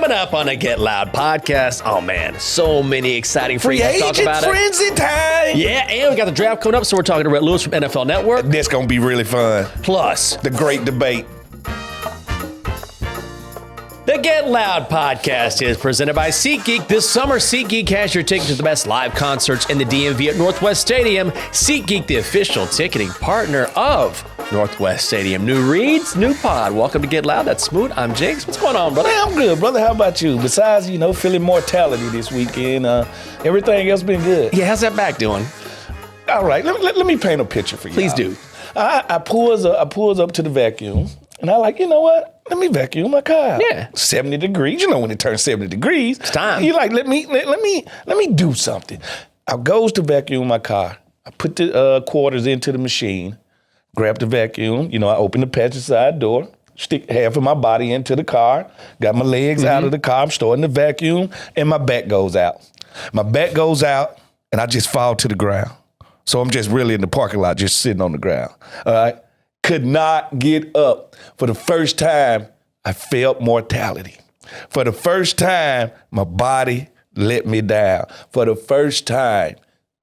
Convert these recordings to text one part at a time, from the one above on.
Coming up on a Get Loud podcast. Oh, man, so many exciting free agent talk about frenzy time. Yeah, and we got the draft coming up, so we're talking to Rhett Lewis from NFL Network. That's going to be really fun. Plus, the great debate. The Get Loud podcast is presented by SeatGeek. This summer, SeatGeek has your ticket to the best live concerts in the DMV at Northwest Stadium. SeatGeek, the official ticketing partner of Northwest Stadium. New reads, new pod. Welcome to Get Loud. That's Smoot. I'm Jakes. What's going on, brother? Man, I'm good, brother. How about you? Besides, feeling mortality this weekend, everything else been good. Yeah, how's that back doing? All right, let me paint a picture for you. Please do. I pulls up to the vacuum, and I like, you know what? Let me vacuum my car. Yeah. 70 degrees. When it turns 70 degrees, it's time. You like, let me do something. I goes to vacuum my car. I put the quarters into the machine, grab the vacuum. I open the passenger side door, stick half of my body into the car, got my legs out of the car. I'm starting the vacuum, and my back goes out. My back goes out, and I just fall to the ground. So I'm just really in the parking lot, just sitting on the ground. All right. Could not get up. For the first time, I felt mortality. For the first time, my body let me down. For the first time,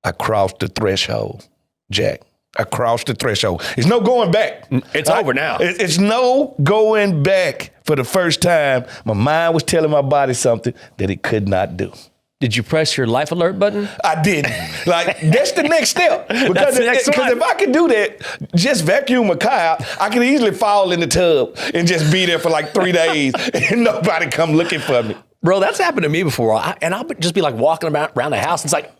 I crossed the threshold, Jack. I crossed the threshold. There's no going back. It's over now. It's no going back. For the first time, my mind was telling my body something that it could not do. Did you press your life alert button? I didn't. That's the next step. Because if I could do that, just vacuum a car out, I could easily fall in the tub and just be there for 3 days and nobody come looking for me. Bro, that's happened to me before. And I'll just be walking around the house. And it's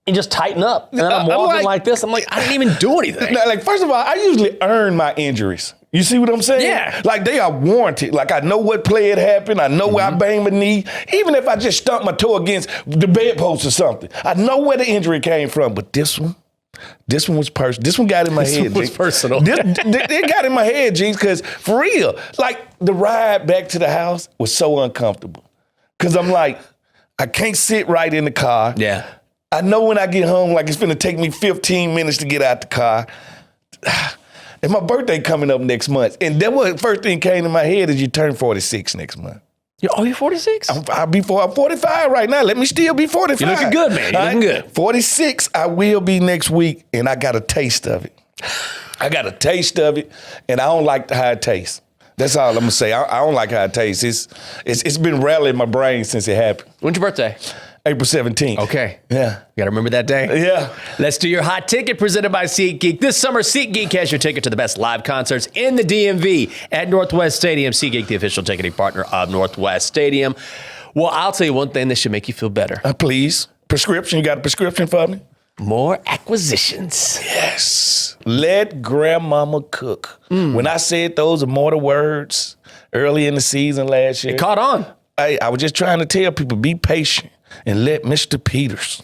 and just tighten up. And then I'm walking like this. I'm I didn't even do anything. First of all, I usually earn my injuries. You see what I'm saying? Yeah. They are warranted. I know what play had happened. I know where I banged my knee. Even if I just stumped my toe against the bedpost or something. I know where the injury came from. But this one was personal. This one got in my head. This one was personal. It got in my head, Jinx, because for real, the ride back to the house was so uncomfortable. Because I'm I can't sit right in the car. Yeah. I know when I get home, it's going to take me 15 minutes to get out the car. And my birthday coming up next month. And that was the first thing came to my head is you turn 46 next month. You're 46? I'm 45 right now. Let me still be 45. You're looking good, man. You're looking good. 46, I will be next week, and I got a taste of it. and I don't like how it tastes. That's all I'm going to say. I don't like how it tastes. It's been rattling in my brain since it happened. When's your birthday? April 17th. Okay. Yeah. You got to remember that day? Yeah. Let's do your hot ticket presented by SeatGeek. This summer, SeatGeek has your ticket to the best live concerts in the DMV at Northwest Stadium. SeatGeek, the official ticketing partner of Northwest Stadium. Well, I'll tell you one thing that should make you feel better. Please. Prescription. You got a prescription for me? More acquisitions. Yes. Let grandmama cook. When I said those immortal words early in the season last year. It caught on. I was just trying to tell people, be patient and let Mr. Peters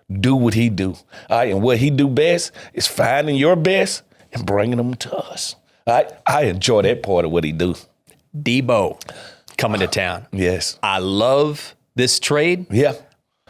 do what he do. And what he do best is finding your best and bringing them to us. I enjoy that part of what he do. Debo coming to town. Yes. I love this trade. Yeah.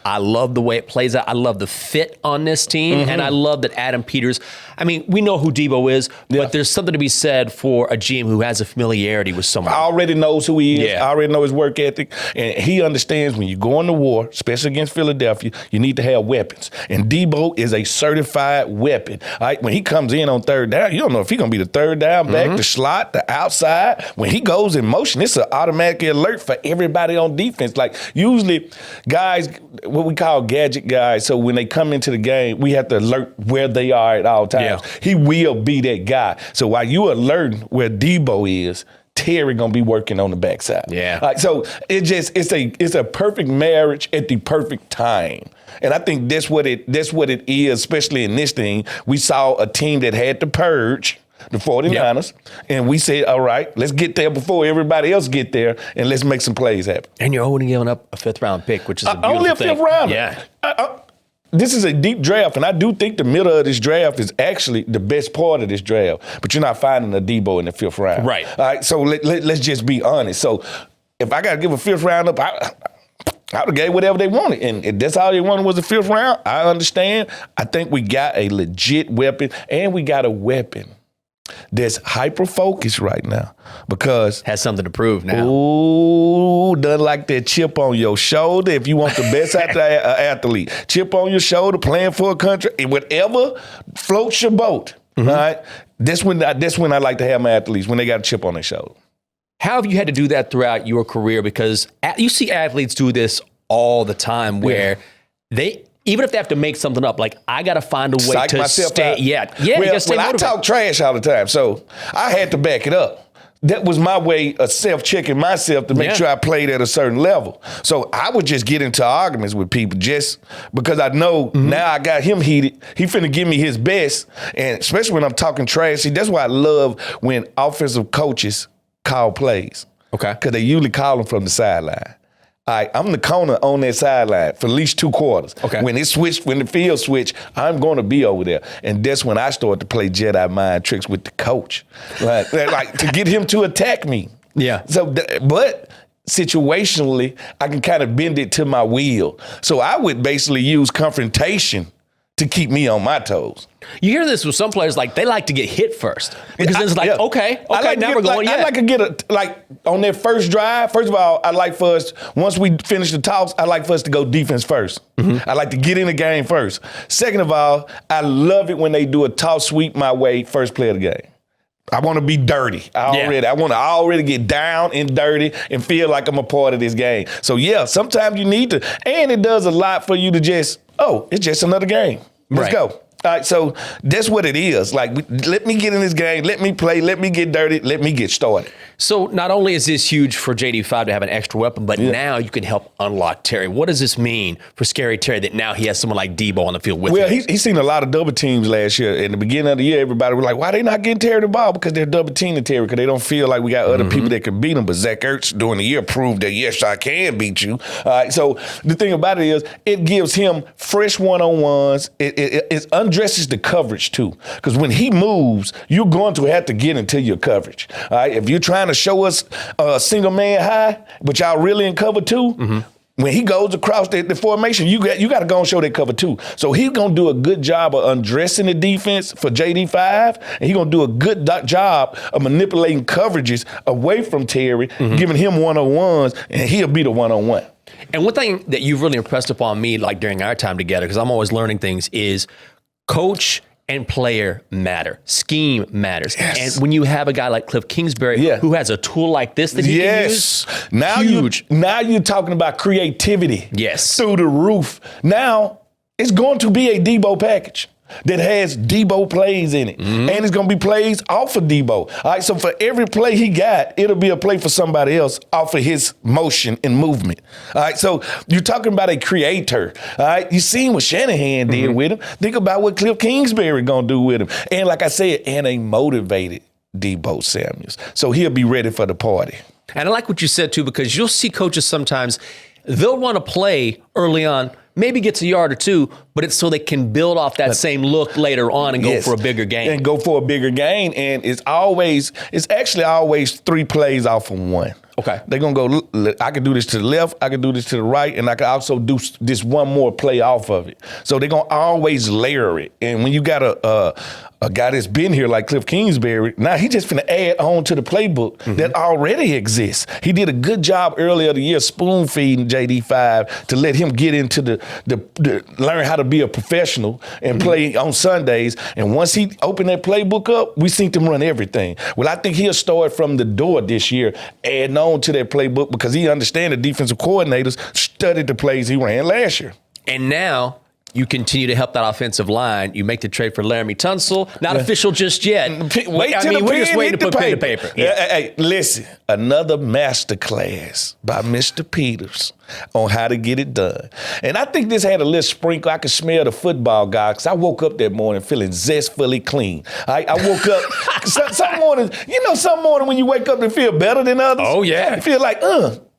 I love the way it plays out. I love the fit on this team. And I love that Adam Peters, we know who Debo is, but there's something to be said for a GM who has a familiarity with someone. Already knows who he is. Yeah. I already know his work ethic. And he understands when you go into war, especially against Philadelphia, you need to have weapons. And Debo is a certified weapon. When he comes in on third down, you don't know if he's going to be the third down back, the slot, the outside. When he goes in motion, it's an automatic alert for everybody on defense. Usually guys, what we call gadget guys, so when they come into the game, we have to alert where they are at all times. Yeah. He will be that guy. So while you alert where Debo is, Terry gonna be working on the backside. Yeah. So it's a perfect marriage at the perfect time. And I think that's what it is, especially in this thing. We saw a team that had to purge the 49ers, and we said, all right, let's get there before everybody else get there, and let's make some plays happen. And you're only giving up a 5th-round pick, which is a beautiful only a thing. 5th rounder. Yeah. This is a deep draft, and I do think the middle of this draft is actually the best part of this draft, but you're not finding a Debo in the 5th round. Right. All right, so let's just be honest. So if I got to give a 5th round up, I would have gave whatever they wanted. And if that's all they wanted was a 5th round, I understand. I think we got a legit weapon, and we got a weapon that's hyper-focused right now because has something to prove now. Ooh, doesn't like that chip on your shoulder. If you want the best athlete, chip on your shoulder, playing for a country, and whatever floats your boat. All right, that's when I like to have my athletes, when they got a chip on their shoulder. How have you had to do that throughout your career? Because you see athletes do this all the time, where they. Even if they have to make something up, like I got to find a way Psych to stay. Out. Yeah. Well, I talk trash all the time, so I had to back it up. That was my way of self-checking myself to make sure I played at a certain level. So I would just get into arguments with people just because I know now I got him heated. He finna give me his best, and especially when I'm talking trash. See, that's why I love when offensive coaches call plays. Okay. Because they usually call them from the sideline. All right, I'm the corner on that sideline for at least 2 quarters. Okay. When the field switch, I'm going to be over there. And that's when I start to play Jedi mind tricks with the coach. Like to get him to attack me. Yeah. So, but situationally, I can kind of bend it to my will. So I would basically use confrontation to keep me on my toes. You hear this with some players, like they like to get hit first. Because then it's like, okay, now we're going, I like to get on their first drive, first of all, I like for us, once we finish the toss, I like for us to go defense first. I like to get in the game first. Second of all, I love it when they do a toss sweep my way, first play of the game. I want to be dirty. I want to already get down and dirty and feel like I'm a part of this game. So yeah, sometimes you need to, and it does a lot for you to just, it's just another game. Let's go. All right, so that's what it is. Like, let me get in this game, let me play, let me get dirty, let me get started. So not only is this huge for JD5 to have an extra weapon, but now you can help unlock Terry. What does this mean for Scary Terry that now he has someone like Debo on the field with him? Well, he's seen a lot of double teams last year. In the beginning of the year, everybody was like, why they not getting Terry the ball? Because they're double teaming Terry, because they don't feel like we got other people that can beat him. But Zach Ertz during the year proved that, yes, I can beat you. All right, so the thing about it is it gives him fresh one-on-ones. It undresses the coverage, too. Because when he moves, you're going to have to get into your coverage. All right, if you're trying to show us a single man high, but y'all really in cover 2, when he goes across the formation, you got to go and show that cover 2. So he's going to do a good job of undressing the defense for JD5, and he's going to do a good job of manipulating coverages away from Terry, giving him one-on-ones, and he'll be the one-on-one. And one thing that you've really impressed upon me, like during our time together, because I'm always learning things, is coach and player matter. Scheme matters. Yes. And when you have a guy like Cliff Kingsbury who has a tool like this that he can use, huge. Now you're talking about creativity. Yes. Through the roof. Now it's going to be a Debo package that has Debo plays in it. And it's going to be plays off of Debo. All right, so for every play he got, it'll be a play for somebody else off of his motion and movement. All right, so you're talking about a creator. All right, you seen what Shanahan did with him. Think about what Cliff Kingsbury going to do with him. And like I said, and a motivated Debo Samuels. So he'll be ready for the party. And I like what you said, too, because you'll see coaches sometimes, they'll run a play early on, maybe gets a yard or 2, but it's so they can build off that same look later on and go for a bigger gain. And go for a bigger gain. And it's actually always 3 plays off of 1. Okay. They're going to go, I can do this to the left, I can do this to the right, and I can also do this one more play off of it. So they're going to always layer it. And when you got a guy that's been here like Cliff Kingsbury, now he just finna add on to the playbook that already exists. He did a good job earlier the year spoon feeding JD5 to let him get into the learn how to be a professional and play on Sundays. And once he opened that playbook up, we seen him run everything. Well, I think he'll start from the door this year, adding on to that playbook because he understands the defensive coordinators studied the plays he ran last year. And now you continue to help that offensive line. You make the trade for Laramie Tunsil. Not official just yet. We're just waiting to put pen to paper. Yeah. Hey, listen, another masterclass by Mr. Peters on how to get it done. And I think this had a little sprinkle. I could smell the football guy because I woke up that morning feeling zestfully clean. I woke up, some morning when you wake up and feel better than others. Oh, yeah. You feel like,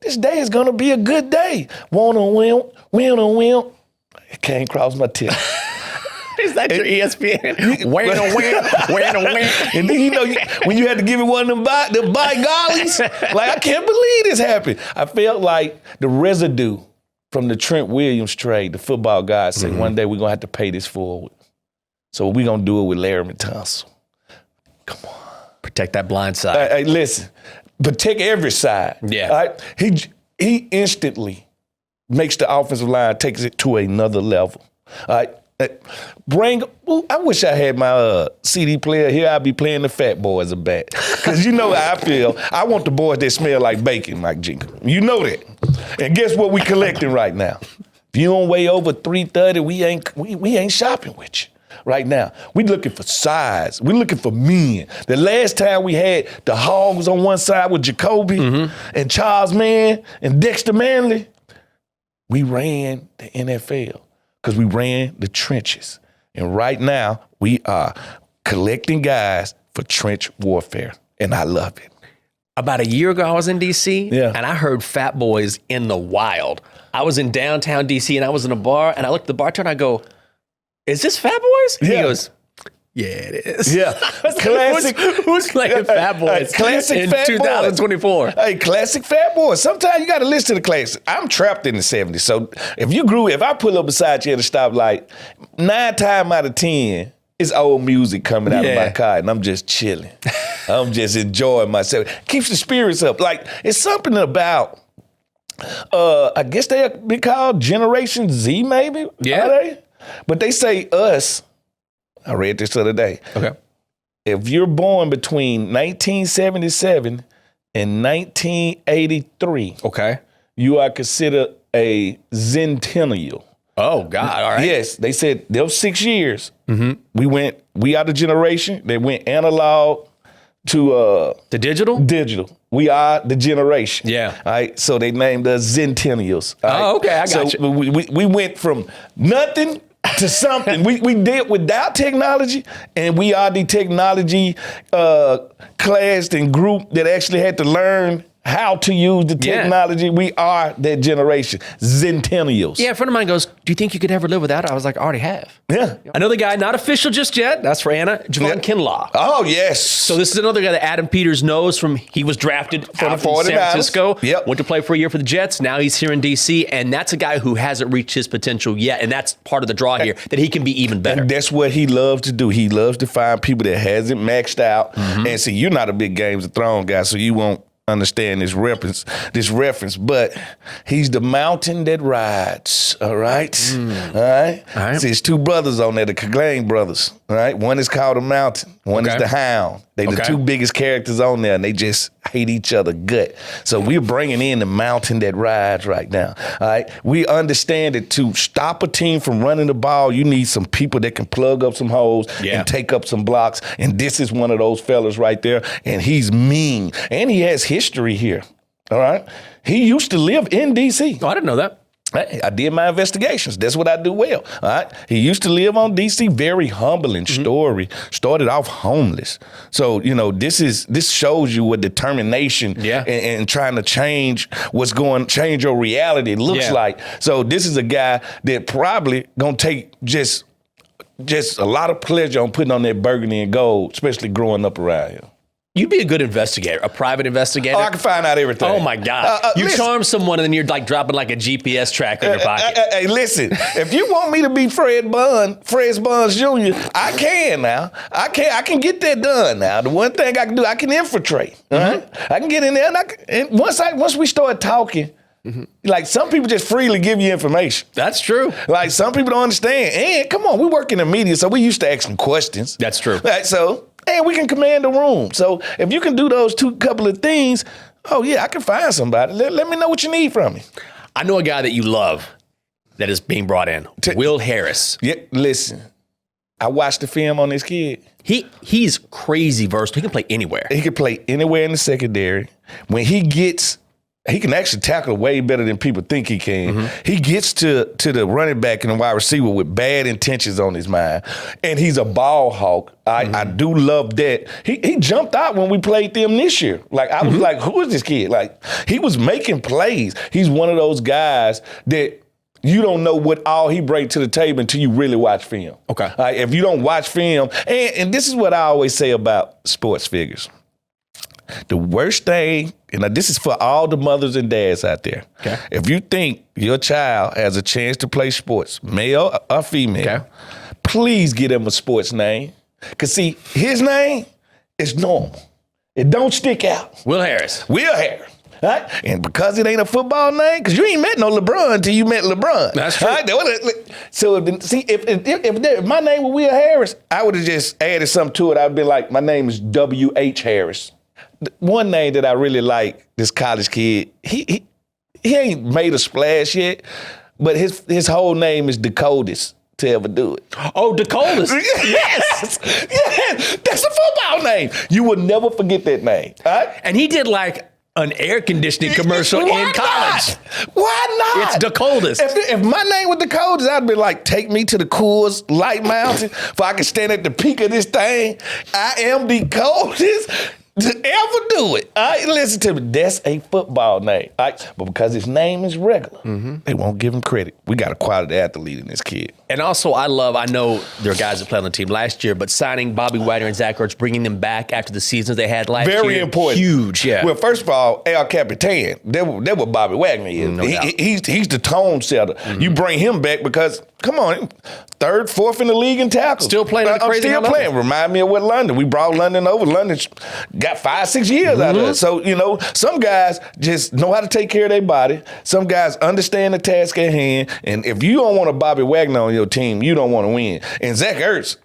this day is going to be a good day. Wanna win. It came across my tip. Is that your ESPN? Win. And then, when you had to give it one of them bite gollies, like, I can't believe this happened. I felt like the residue from the Trent Williams trade, the football guys said, one day we're going to have to pay this forward. So we're going to do it with Laramie Tunsil. Come on. Protect that blind side. Hey, listen, protect every side. Yeah. All right? He instantly makes the offensive line, takes it to another level. All right? I wish I had my CD player here. I'd be playing the Fat Boys a bat. Because you know how I feel. I want the boys that smell like bacon, Mike Jenkins. You know that. And guess what we collecting right now? If you don't weigh over 330, we ain't shopping with you right now. We looking for size. We looking for men. The last time we had the Hogs on one side with Jacoby and Charles Mann and Dexter Manley, we ran the NFL because we ran the trenches. And right now, we are collecting guys for trench warfare, and I love it. About a year ago, I was in D.C., Yeah. and I heard Fat Boys in the wild. I was in downtown D.C., and I was in a bar, and I looked at the bartender, and I go, is this Fat Boys? Yeah. He goes, yeah, it is. Yeah. Classic. Who's playing Fat Boys Classic in Fat Boys. 2024? Hey, classic Fat Boys. Sometimes you got to listen to the classics. I'm trapped in the 70s. So if I pull up beside you at a stoplight, 9 times out of 10, it's old music coming out of my car, and I'm just chilling. I'm just enjoying myself. Keeps the spirits up. Like, it's something about, I guess they'll be called Generation Z, maybe? Yeah. Are they? But they say us, I read this the other day. Okay. If you're born between 1977 and 1983, Okay. you are considered a centennial. Oh, God. All right. Yes, they said those 6 years. We are the generation that went analog to The digital? digital. We are the generation. Yeah. All right. So they named us Centennials. All right? Oh, okay. I got so we went from nothing to something. we did without technology, and we are the technology class and group that actually had to learn how to use the technology. We are that generation, Centennials. Yeah, a friend of mine goes, do you think you could ever live without it? I was like, I already have. Yeah. Another guy, not official just yet. That's for Anna. Javon Kinlaw. Oh, yes. So this is another guy that Adam Peters knows from, he was drafted from San Francisco. Yep. Went to play for a year for the Jets. Now he's here in D.C., and that's a guy who hasn't reached his potential yet, and that's part of the draw here, that he can be even better. And that's what he loves to do. He loves to find people that hasn't maxed out. And see, you're not a big Games of Thrones guy, so you won't understand this reference, but he's the mountain that rides, all right? All right? All right. See, there's 2 brothers on there, the Clegane brothers, all right? One is called the Mountain, one is the Hound. They the 2 biggest characters on there, and they just hate each other gut. So we're bringing in the mountain that rides right now, all right? We understand that to stop a team from running the ball, you need some people that can plug up some holes and take up some blocks, and this is one of those fellas right there, and he's mean, and he has history here, all right? He used to live in D.C. Oh, I didn't know that. I did my investigations. That's what I do well. All right. He used to live on D.C. Very humbling story. Started off homeless. So, this shows you what determination and trying to change change your reality looks like. So this is a guy that probably gonna take just a lot of pleasure on putting on that burgundy and gold, especially growing up around here. You'd be a good investigator, a private investigator. Oh, I can find out everything. Oh, my God. You listen. charm someone, and then you're like dropping like a GPS tracker in your pocket. Hey, listen, if you want me to be Fred Buns Jr., I can now. I can get that done now. The one thing I can do, I can infiltrate. All right? I can get in there, and once we start talking, like some people just freely give you information. That's true. Like some people don't understand. And come on, we work in the media, so we used to ask them questions. That's true. Right, so, and we can command the room. So if you can do those couple of things, oh yeah, I can find somebody. Let me know what you need from me. I know a guy that you love that is being brought in, Will Harris. Yeah, listen, I watched the film on this kid. He's crazy versatile. He can play anywhere. He can play anywhere in the secondary. When he can actually tackle way better than people think he can. He gets to the running back and the wide receiver with bad intentions on his mind. And he's a ball hawk. I do love that. He jumped out when we played them this year. Like, I was like, who is this kid? Like, he was making plays. He's one of those guys that you don't know what all he brings to the table until you really watch film. Okay. If you don't watch film, and this is what I always say about sports figures. The worst thing, and this is for all the mothers and dads out there. Okay. If you think your child has a chance to play sports, male or female, please give him a sports name. Because see, his name is normal. It don't stick out. Will Harris. Will Harris. Right? And because it ain't a football name, because you ain't met no LeBron until you met LeBron. That's true. Right? So if my name was Will Harris, I would have just added something to it. I'd been like, my name is W.H. Harris. One name that I really like, this college kid, he ain't made a splash yet, but his whole name is the coldest to ever do it. Oh, the coldest. Yes. Yes. That's a football name. You will never forget that name. Right? And he did like an air conditioning commercial in college. Not? Why not? It's the coldest. If my name was the coldest, I'd be like, take me to the Coors Light Mountain so I can stand at the peak of this thing. I am the coldest to ever do it. All right, listen to me. That's a football name. All right? But because his name is regular, they won't give him credit. We got a quality athlete in this kid. And also, I know there are guys that played on the team last year, but signing Bobby Wagner and Zach Ertz, bringing them back after the seasons they had last year. Very important. Huge, yeah. Well, first of all, El Capitan, that's what Bobby Wagner is. No doubt. He's the tone setter. You bring him back because, come on, third, fourth in the league in tackles. Still playing at a crazy still level. playing. Remind me of what London. We brought London over. London got 5-6 years out of it. So, some guys just know how to take care of their body. Some guys understand the task at hand. And if you don't want a Bobby Wagner on your team, you don't want to win. And Zach Ertz,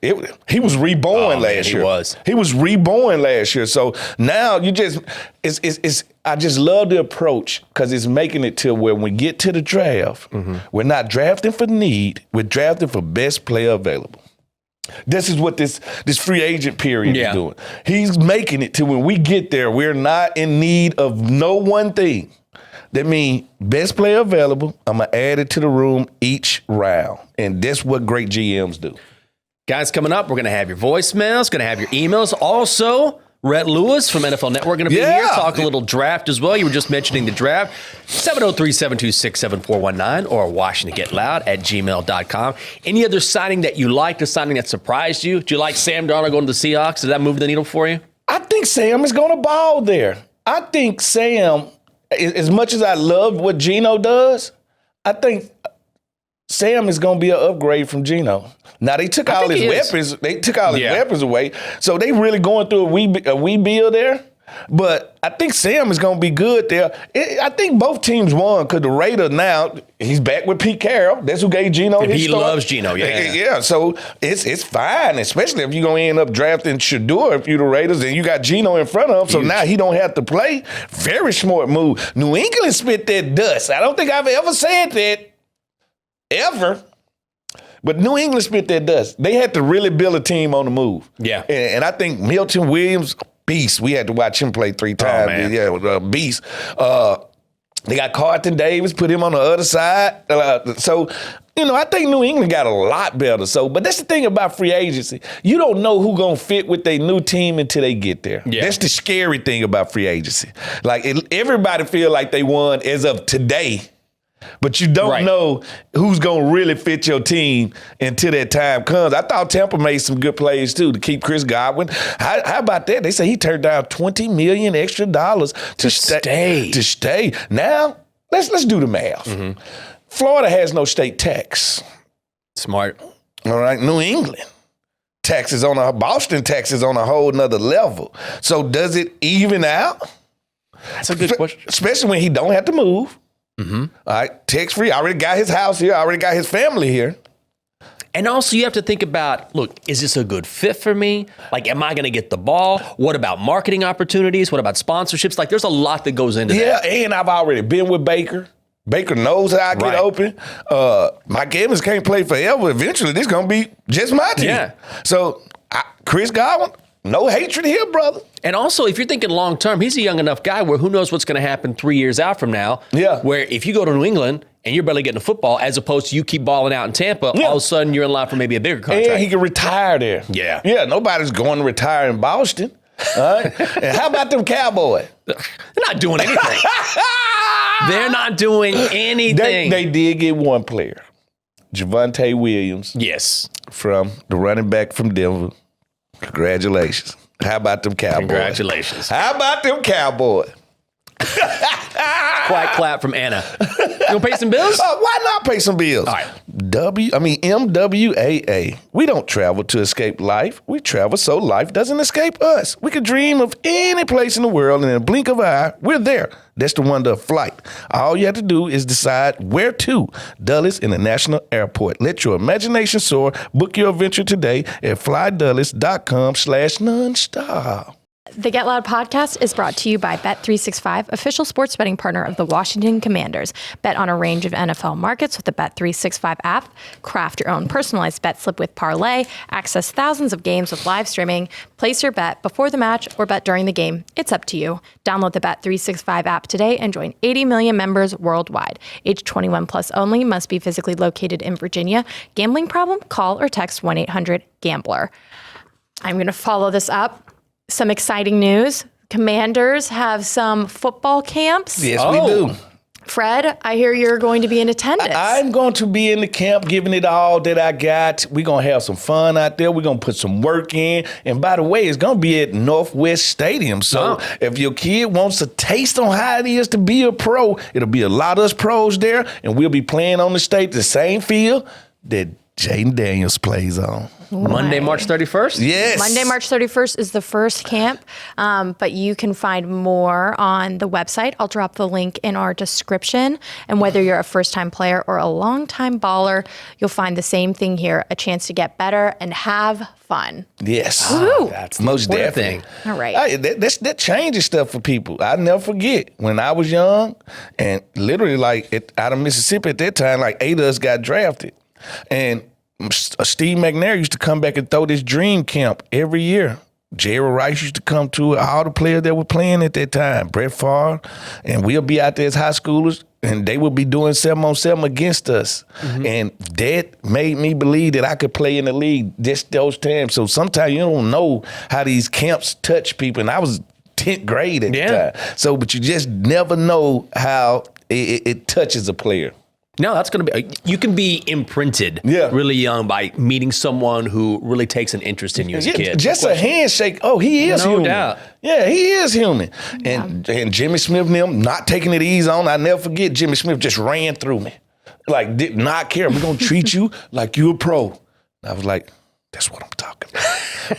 he was reborn last year. He was reborn last year. So now I just love the approach because it's making it to where when we get to the draft, we're not drafting for need, we're drafting for best player available. This is what this free agent period is doing. He's making it to when we get there, we're not in need of no one thing. That means best player available, I'm going to add it to the room each round. And that's what great GMs do. Guys, coming up, we're going to have your voicemails, going to have your emails. Also, Rhett Lewis from NFL Network going to be here, talk a little draft as well. You were just mentioning the draft. 703-726-7419 or WashingtonGetLoud@gmail.com. Any other signing that you liked, a signing that surprised you? Do you like Sam Darnold going to the Seahawks? Did that move the needle for you? I think Sam is going to ball there. I think Sam, as much as I love what Geno does, I think Sam is going to be an upgrade from Geno. Now, they took all his weapons. They took all his weapons away. So they really going through a rebuild there. But I think Sam is going to be good there. I think both teams won because the Raiders now, he's back with Pete Carroll. That's who gave Geno his start. He loves Geno, Yeah, so it's fine, especially if you're going to end up drafting Shador if you're the Raiders and you got Geno in front of him. So now he don't have to play. Very smart move. New England spit that dust. I don't think I've ever said that. Ever. But New England spit that dust. They had to really build a team on the move. Yeah. And I think Milton Williams, beast. We had to watch him play 3 times. Man. Yeah, beast. They got Carlton Davis, put him on the other side. So, I think New England got a lot better. But that's the thing about free agency. You don't know who's going to fit with their new team until they get there. Yeah. That's the scary thing about free agency. Like, everybody feel like they won as of today. But you don't know who's going to really fit your team until that time comes. I thought Tampa made some good plays, too, to keep Chris Godwin. How about that? They say he turned down $20 million extra to stay. Now, let's do the math. Florida has no state tax. Smart. All right, New England. Boston taxes on a whole nother level. So does it even out? That's a good question. Especially when he don't have to move. All right, tax-free. I already got his house here. I already got his family here. And also you have to think about, look, is this a good fit for me? Like, am I going to get the ball? What about marketing opportunities? What about sponsorships? Like, there's a lot that goes into that. Yeah, and I've already been with Baker. Baker knows how I get open. Mike Evans can't play forever. Eventually, this is going to be just my team. Yeah. So, Chris Godwin, no hatred here, brother. And also, if you're thinking long term, he's a young enough guy where who knows what's going to happen 3 years out from now. Yeah. Where if you go to New England and you're barely getting a football, as opposed to you keep balling out in Tampa, all of a sudden you're in line for maybe a bigger contract. And he can retire there. Yeah. Yeah, nobody's going to retire in Boston. All right. And how about them Cowboys? They're not doing anything. They're not doing anything. They did get one player, Javonte Williams. Yes. From the running back from Denver. Congratulations. How about them Cowboys? Congratulations. How about them Cowboys? Quiet clap from Anna. You gonna pay some bills? Why not pay some bills? All right. MWAA. We don't travel to escape life. We travel so life doesn't escape us. We could dream of any place in the world, and in a blink of an eye, we're there. That's the wonder of flight. All you have to do is decide where to. Dulles International Airport. Let your imagination soar. Book your adventure today at flydulles.com/nonstop. The Get Loud podcast is brought to you by Bet365, official sports betting partner of the Washington Commanders. Bet on a range of NFL markets with the Bet365 app. Craft your own personalized bet slip with Parlay. Access thousands of games with live streaming. Place your bet before the match or bet during the game. It's up to you. Download the Bet365 app today and join 80 million members worldwide. Age 21 plus only. Must be physically located in Virginia. Gambling problem? Call or text 1-800-GAMBLER. I'm going to follow this up. Some exciting news. Commanders have some football camps. Yes, we do. Fred, I hear you're going to be in attendance. I'm going to be in the camp, giving it all that I got. We're going to have some fun out there. We're going to put some work in. And by the way, it's going to be at Northwest Stadium. So if your kid wants a taste on how it is to be a pro, it'll be a lot of us pros there. And we'll be playing on the same field that Jaden Daniels plays on. Monday, March 31st? Yes. Monday, March 31st is the first camp, but you can find more on the website. I'll drop the link in our description. And whether you're a first-time player or a long-time baller, you'll find the same thing here, a chance to get better and have fun. Yes. That's most important definitely. thing. All right. That changes stuff for people. I'll never forget when I was young and literally out of Mississippi at that time, 8 of us got drafted. And Steve McNair used to come back and throw this dream camp every year. Jerry Rice used to come to it, all the players that were playing at that time, Brett Favre, and we'll be out there as high schoolers, and they would be doing 7-on-7 against us. Mm-hmm. And that made me believe that I could play in the league just those times. So sometimes you don't know how these camps touch people, and I was 10th grade at the time. So, but you just never know how it touches a player. No, that's going to be, you can be imprinted really young by meeting someone who really takes an interest in you as a kid. Just a handshake. Oh, he is human. No doubt. Yeah, he is human. And Jimmy Smith and them not taking it easy on. I never forget Jimmy Smith just ran through me. Did not care. We're going to treat you like you a pro. And I was like, that's what I'm talking about.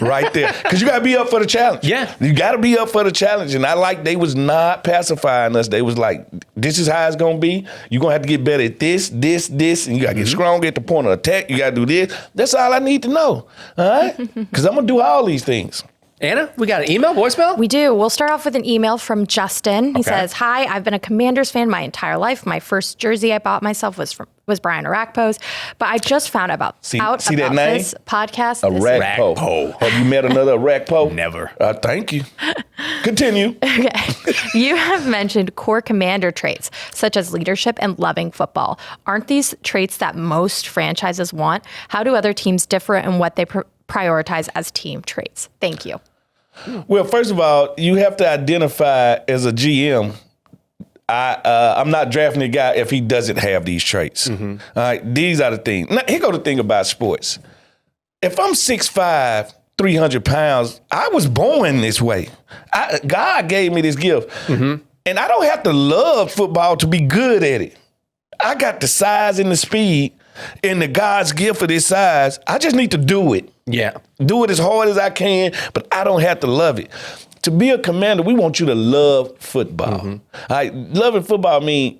Right there. Because you got to be up for the challenge. Yeah. You got to be up for the challenge. And they was not pacifying us. They was like, this is how it's going to be. You're going to have to get better at this, and you got to get stronger at the point of attack. You got to do this. That's all I need to know. All right? Because I'm going to do all these things. Anna, we got an email, voicemail? We do. We'll start off with an email from Justin. He says, hi, I've been a Commanders fan my entire life. My first jersey I bought myself was Brian Arakpo's, but I just found out see about that name? This podcast. Arakpo. Have you met another Arakpo? Never. Thank you. Continue. Okay. You have mentioned core Commander traits, such as leadership and loving football. Aren't these traits that most franchises want? How do other teams differ in what they prioritize as team traits? Thank you. Well, first of all, you have to identify as a GM. I'm not drafting a guy if he doesn't have these traits. Mm-hmm. All right, these are the things. Now, here go the thing about sports. If I'm 6'5", 300 pounds, I was born this way. God gave me this gift. Mm-hmm. And I don't have to love football to be good at it. I got the size and the speed and the God's gift for this size. I just need to do it. Yeah. Do it as hard as I can, but I don't have to love it. To be a commander, we want you to love football. Mm-hmm. All right, loving football means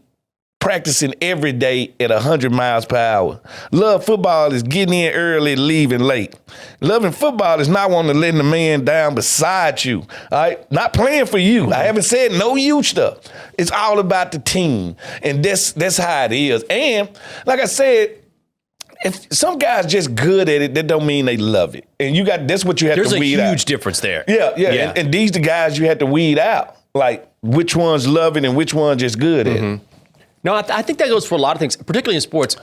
practicing every day at 100 miles per hour. Love football is getting in early, leaving late. Loving football is not wanting to let the man down beside you. All right, not playing for you. Mm-hmm. I haven't said no you stuff. It's all about the team, and that's how it is. And like I said, if some guys just good at it, that don't mean they love it. And that's what you have to weed out. There's a huge difference there. Yeah. And these the guys you have to weed out. Like which one's loving and which one's just good at it. No, I think that goes for a lot of things, particularly in sports.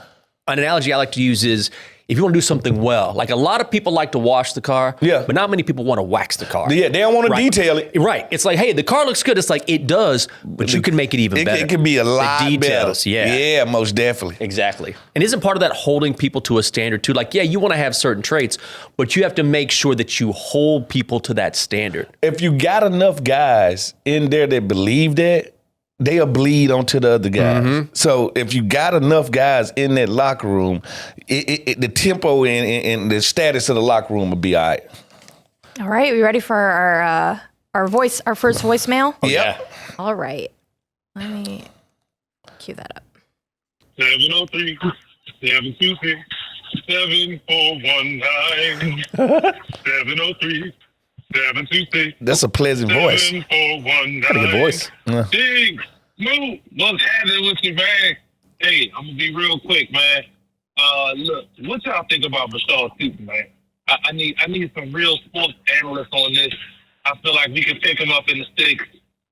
An analogy I like to use is if you want to do something well, like a lot of people like to wash the car, but not many people want to wax the car. Yeah, they don't want to detail it. Right. It's like, hey, the car looks good. It's like, it does, but you can make it even better. It can be a lot details, better. Yeah, most definitely. Exactly. And isn't part of that holding people to a standard too? Like, yeah, you want to have certain traits, but you have to make sure that you hold people to that standard. If you got enough guys in there that believe that, they'll bleed onto the other guys. So if you got enough guys in that locker room, the tempo and the status of the locker room will be all right. All right, we ready for our first voicemail? Yeah. All right, let me cue that up. 703 726 7419 703 726. That's a pleasant voice. 7419. Got a good voice. Big Smoot, what's happening with you, man? Hey, I'm gonna be real quick, man. Look, what y'all think about Bashar Super, man? I need some real sports analysts on this. I feel like we can pick him up in the sixth,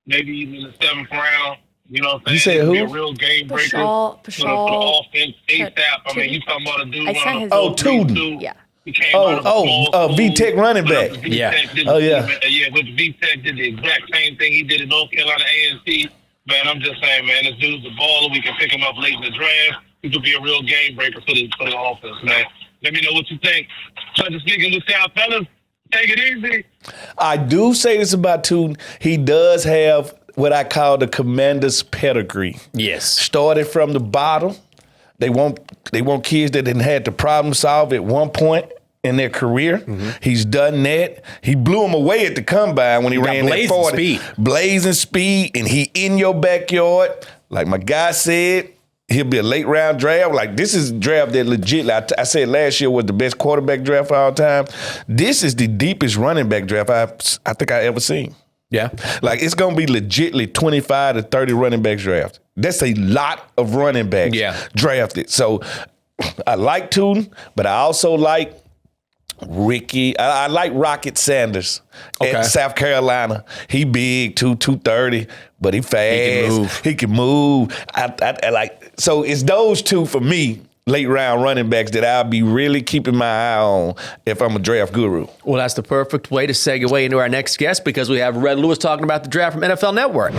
maybe even in the seventh round. You know what I'm saying? You said who? Be a real game breaker for the offense ASAP. I mean, you talking about a dude I sent his- Tootin. Yeah. He came out of a small school, VTech running back. but VTech did- with VTech did the exact same thing he did in North Carolina A&T. Man, I'm just saying, man, this dude's a baller. We can pick him up late in the draft. He could be a real game breaker for the offense, man. Let me know what you think. Pleasure speaking with y'all, fellas. Take it easy. I do say this about Tootin. He does have what I call the commander's pedigree. Yes. Started from the bottom. They want kids that didn't had to problem solve at one point in their career. He's done that. He blew him away at the combine when he ran that blazing 40. speed. Blazing speed, and he in your backyard. Like my guy said, he'll be a late round draft. Like this is a draft that legit, I said last year was the best quarterback draft of all time. This is the deepest running back draft I think I ever seen. Yeah. Like it's gonna be legitly 25 to 30 running backs drafted. That's a lot of running backs drafted. So I like Tootin, but I also like Ricky. I like Rocket Sanders at South Carolina. He big, 230, but he fast. He can move. I like. So it's those two for me. Late round running backs that I'll be really keeping my eye on if I'm a draft guru. Well, that's the perfect way to segue into our next guest because we have Rhett Lewis talking about the draft from NFL Network.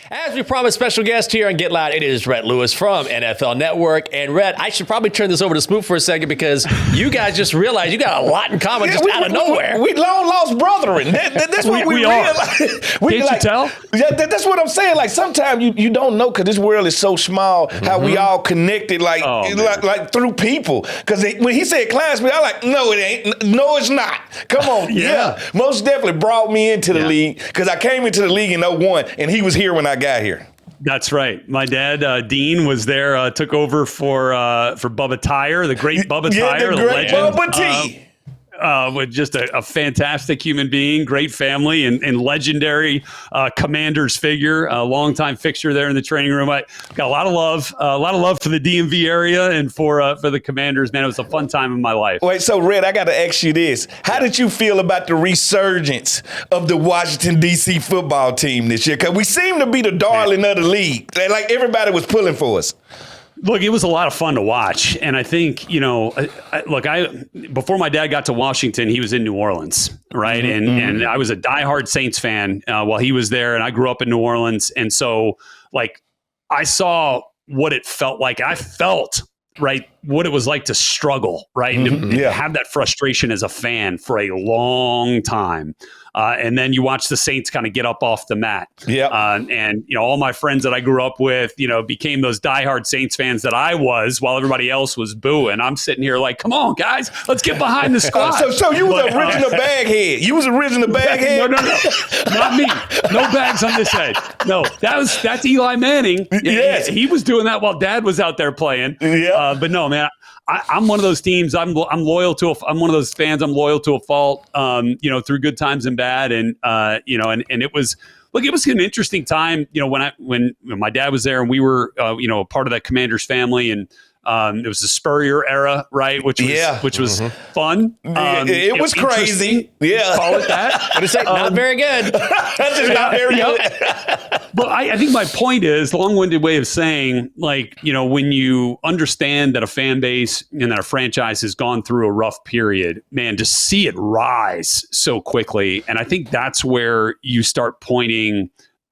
As we promised, special guest here on Get Loud, it is Rhett Lewis from NFL Network. And Rhett, I should probably turn this over to Smoot for a second because you guys just realized you got a lot in common out of nowhere. We long lost brethren. That's what we realize. Can't you tell? Yeah, that's what I'm saying. Like sometimes you don't know because this world is so small how we all connected like through people. Because when he said classmate, I'm like, no, it ain't. No, it's not. Come on. Yeah. Most definitely brought me into the league because I came into the league in 2001 and he was here when I got here. That's right. My dad, Dean, was there, took over for Bubba Tyer, the great Bubba Tyer, the great legend. Bubba T. With just a fantastic human being, great family, and legendary Commanders figure, a longtime fixture there in the training room. I got a lot of love for the DMV area and for the Commanders. Man, it was a fun time in my life. Wait, so Rhett, I got to ask you this: how did you feel about the resurgence of the Washington D.C. football team this year? Because we seem to be the darling of the league. Like everybody was pulling for us. Look, it was a lot of fun to watch. And I think, before my dad got to Washington, he was in New Orleans, right? And I was a diehard Saints fan while he was there. And I grew up in New Orleans. And so, I saw what it felt like. I felt, right, what it was like to struggle, right? And to have that frustration as a fan for a long time. And then you watch the Saints kind of get up off the mat. And all my friends that I grew up with, became those diehard Saints fans that I was while everybody else was booing. I'm sitting here like, come on, guys, let's get behind the squad. So you was the original baghead. You was the original baghead? No. Not me. No bags on this head. No, that's Eli Manning. Yes. He was doing that while Dad was out there playing. But no, man, I'm one of those teams. I'm loyal to. I'm one of those fans. I'm loyal to a fault. Through good times and bad, and it was. Look, it was an interesting time. When my dad was there, and we were, a part of that Commanders family, and it was the Spurrier era, right? Which was fun. It was crazy. Yeah, call it that. But it's not very good. That's just not very good. But I think my point is, long-winded way of saying, when you understand that a fan base and that a franchise has gone through a rough period, man, to see it rise so quickly. And I think that's where you start pointing,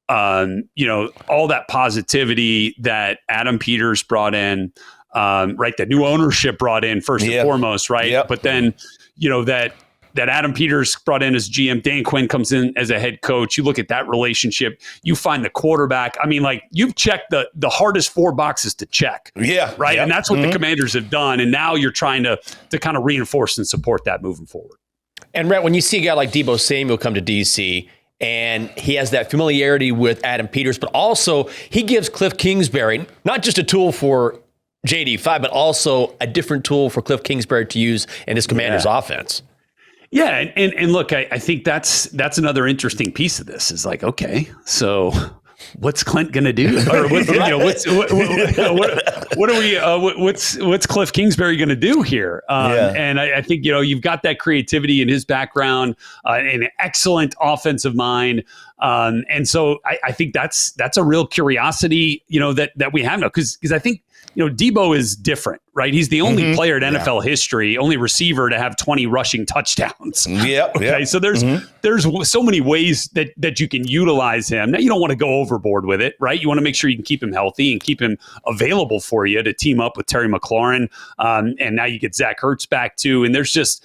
all that positivity that Adam Peters brought in, right? That new ownership brought in first and foremost, right? But then, that that Adam Peters brought in as GM, Dan Quinn comes in as a head coach. You look at that relationship. You find the quarterback. I mean, like, you've checked the hardest 4 boxes to check. Yeah. Right. Yep. And that's what the Commanders have done. And now you're trying to kind of reinforce and support that moving forward. And Rhett, when you see a guy like Deebo Samuel come to DC, and he has that familiarity with Adam Peters, but also he gives Cliff Kingsbury not just a tool for JD5, but also a different tool for Cliff Kingsbury to use in his Commanders offense. Yeah, and look, I think that's another interesting piece of this is like, okay, so what's Clint going to do? Or what's Cliff Kingsbury going to do here? And I think, you've got that creativity in his background, an excellent offensive mind. And so I think that's a real curiosity, that we have now, because I think, Deebo is different, right? He's the only player in NFL history, only receiver to have 20 rushing touchdowns. Yep. Okay. So there's so many ways that you can utilize him. Now, you don't want to go overboard with it, right? You want to make sure you can keep him healthy and keep him available for you to team up with Terry McLaurin. And now you get Zach Ertz back too. And there's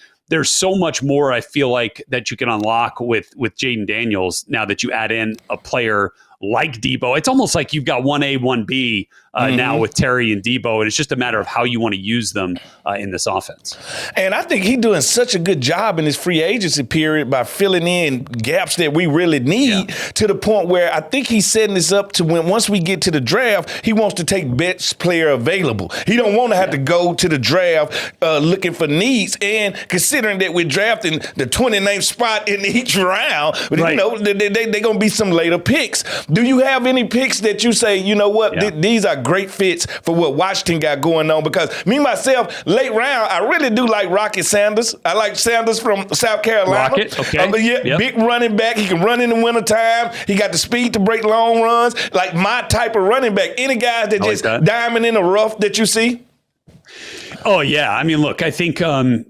so much more, I feel like, that you can unlock with Jaden Daniels now that you add in a player like Deebo. It's almost like you've got 1A, 1B now with Terry and Deebo, and it's just a matter of how you want to use them in this offense. And I think he's doing such a good job in his free agency period by filling in gaps that we really need to the point where I think he's setting this up to when once we get to the draft, he wants to take best player available. He don't want to have to go to the draft looking for needs, and considering that we're drafting the 29th spot in each round, they're going to be some later picks. Do you have any picks that you say, these are great fits for what Washington got going on? Because myself, late round, I really do like Rocket Sanders. I like Sanders from South Carolina. Rocket, okay. Big running back. He can run in the wintertime. He got the speed to break long runs. Like my type of running back. Any guys that just diamond in the rough that you see? Oh, yeah. I mean, look, I think, and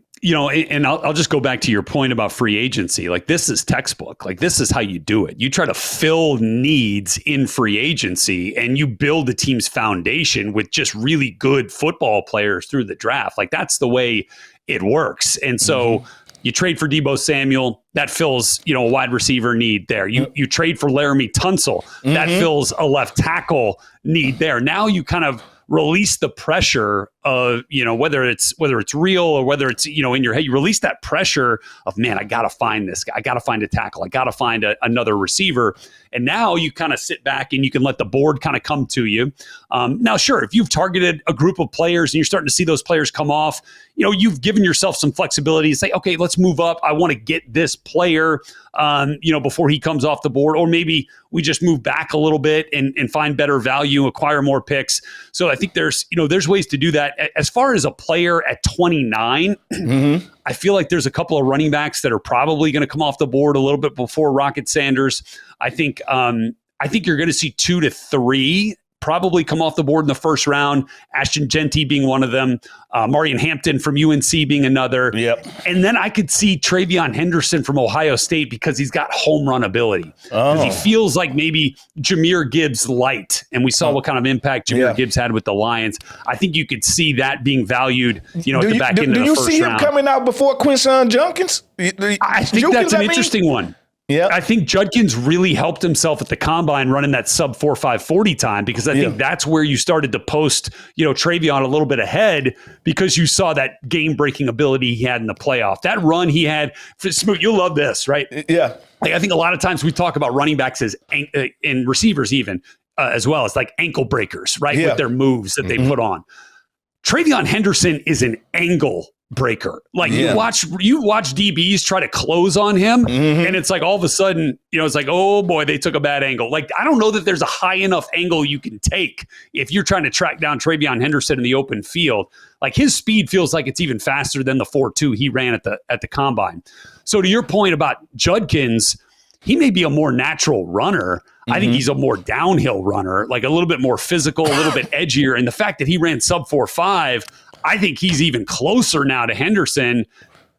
I'll just go back to your point about free agency. Like, this is textbook. Like, this is how you do it. You try to fill needs in free agency, and you build a team's foundation with just really good football players through the draft. Like, that's the way it works. And so you trade for Deebo Samuel, that fills, a wide receiver need there. You trade for Laramie Tunsil, that fills a left tackle need there. Now you kind of release the pressure of, whether it's real or whether it's, in your head, you release that pressure of, man, I got to find this guy. I got to find a tackle. I got to find another receiver. And now you kind of sit back and you can let the board kind of come to you. Now, sure, if you've targeted a group of players and you're starting to see those players come off, you've given yourself some flexibility to say, okay, let's move up. I want to get this player, before he comes off the board, or maybe we just move back a little bit and find better value, acquire more picks. So I think there's ways to do that. As far as a player at 29, I feel like there's a couple of running backs that are probably going to come off the board a little bit before Rocket Sanders. I think you're going to see 2 to 3 probably come off the board in the first round. Ashton Genty being one of them, Marion Hampton from UNC being another. Yep. And then I could see Travion Henderson from Ohio State because he's got home run ability. Because he feels like maybe Jahmyr Gibbs light. And we saw what kind of impact Jahmyr Gibbs had with the Lions. I think you could see that being valued, at the back end of the first round. Do you see him coming out before Quinshawn Junkins? I think that's an interesting one. Yeah, I think Judkins really helped himself at the combine running that sub 4.5 40 time, because I think that's where you started to post, Travion a little bit ahead, because you saw that game breaking ability he had in the playoff. That run he had, Smoot, you'll love this, right? Yeah. Like, I think a lot of times we talk about running backs as and receivers even as well as like ankle breakers, right? With their moves that they put on. Travion Henderson is an angle breaker. Like you watch DBs try to close on him, and it's like all of a sudden, it's like, oh boy, they took a bad angle. Like, I don't know that there's a high enough angle you can take if you're trying to track down Travion Henderson in the open field. Like, his speed feels like it's even faster than the 4.2 he ran at the combine. So to your point about Judkins, he may be a more natural runner. I think he's a more downhill runner, like a little bit more physical, a little bit edgier. And the fact that he ran sub 4.5, I think he's even closer now to Henderson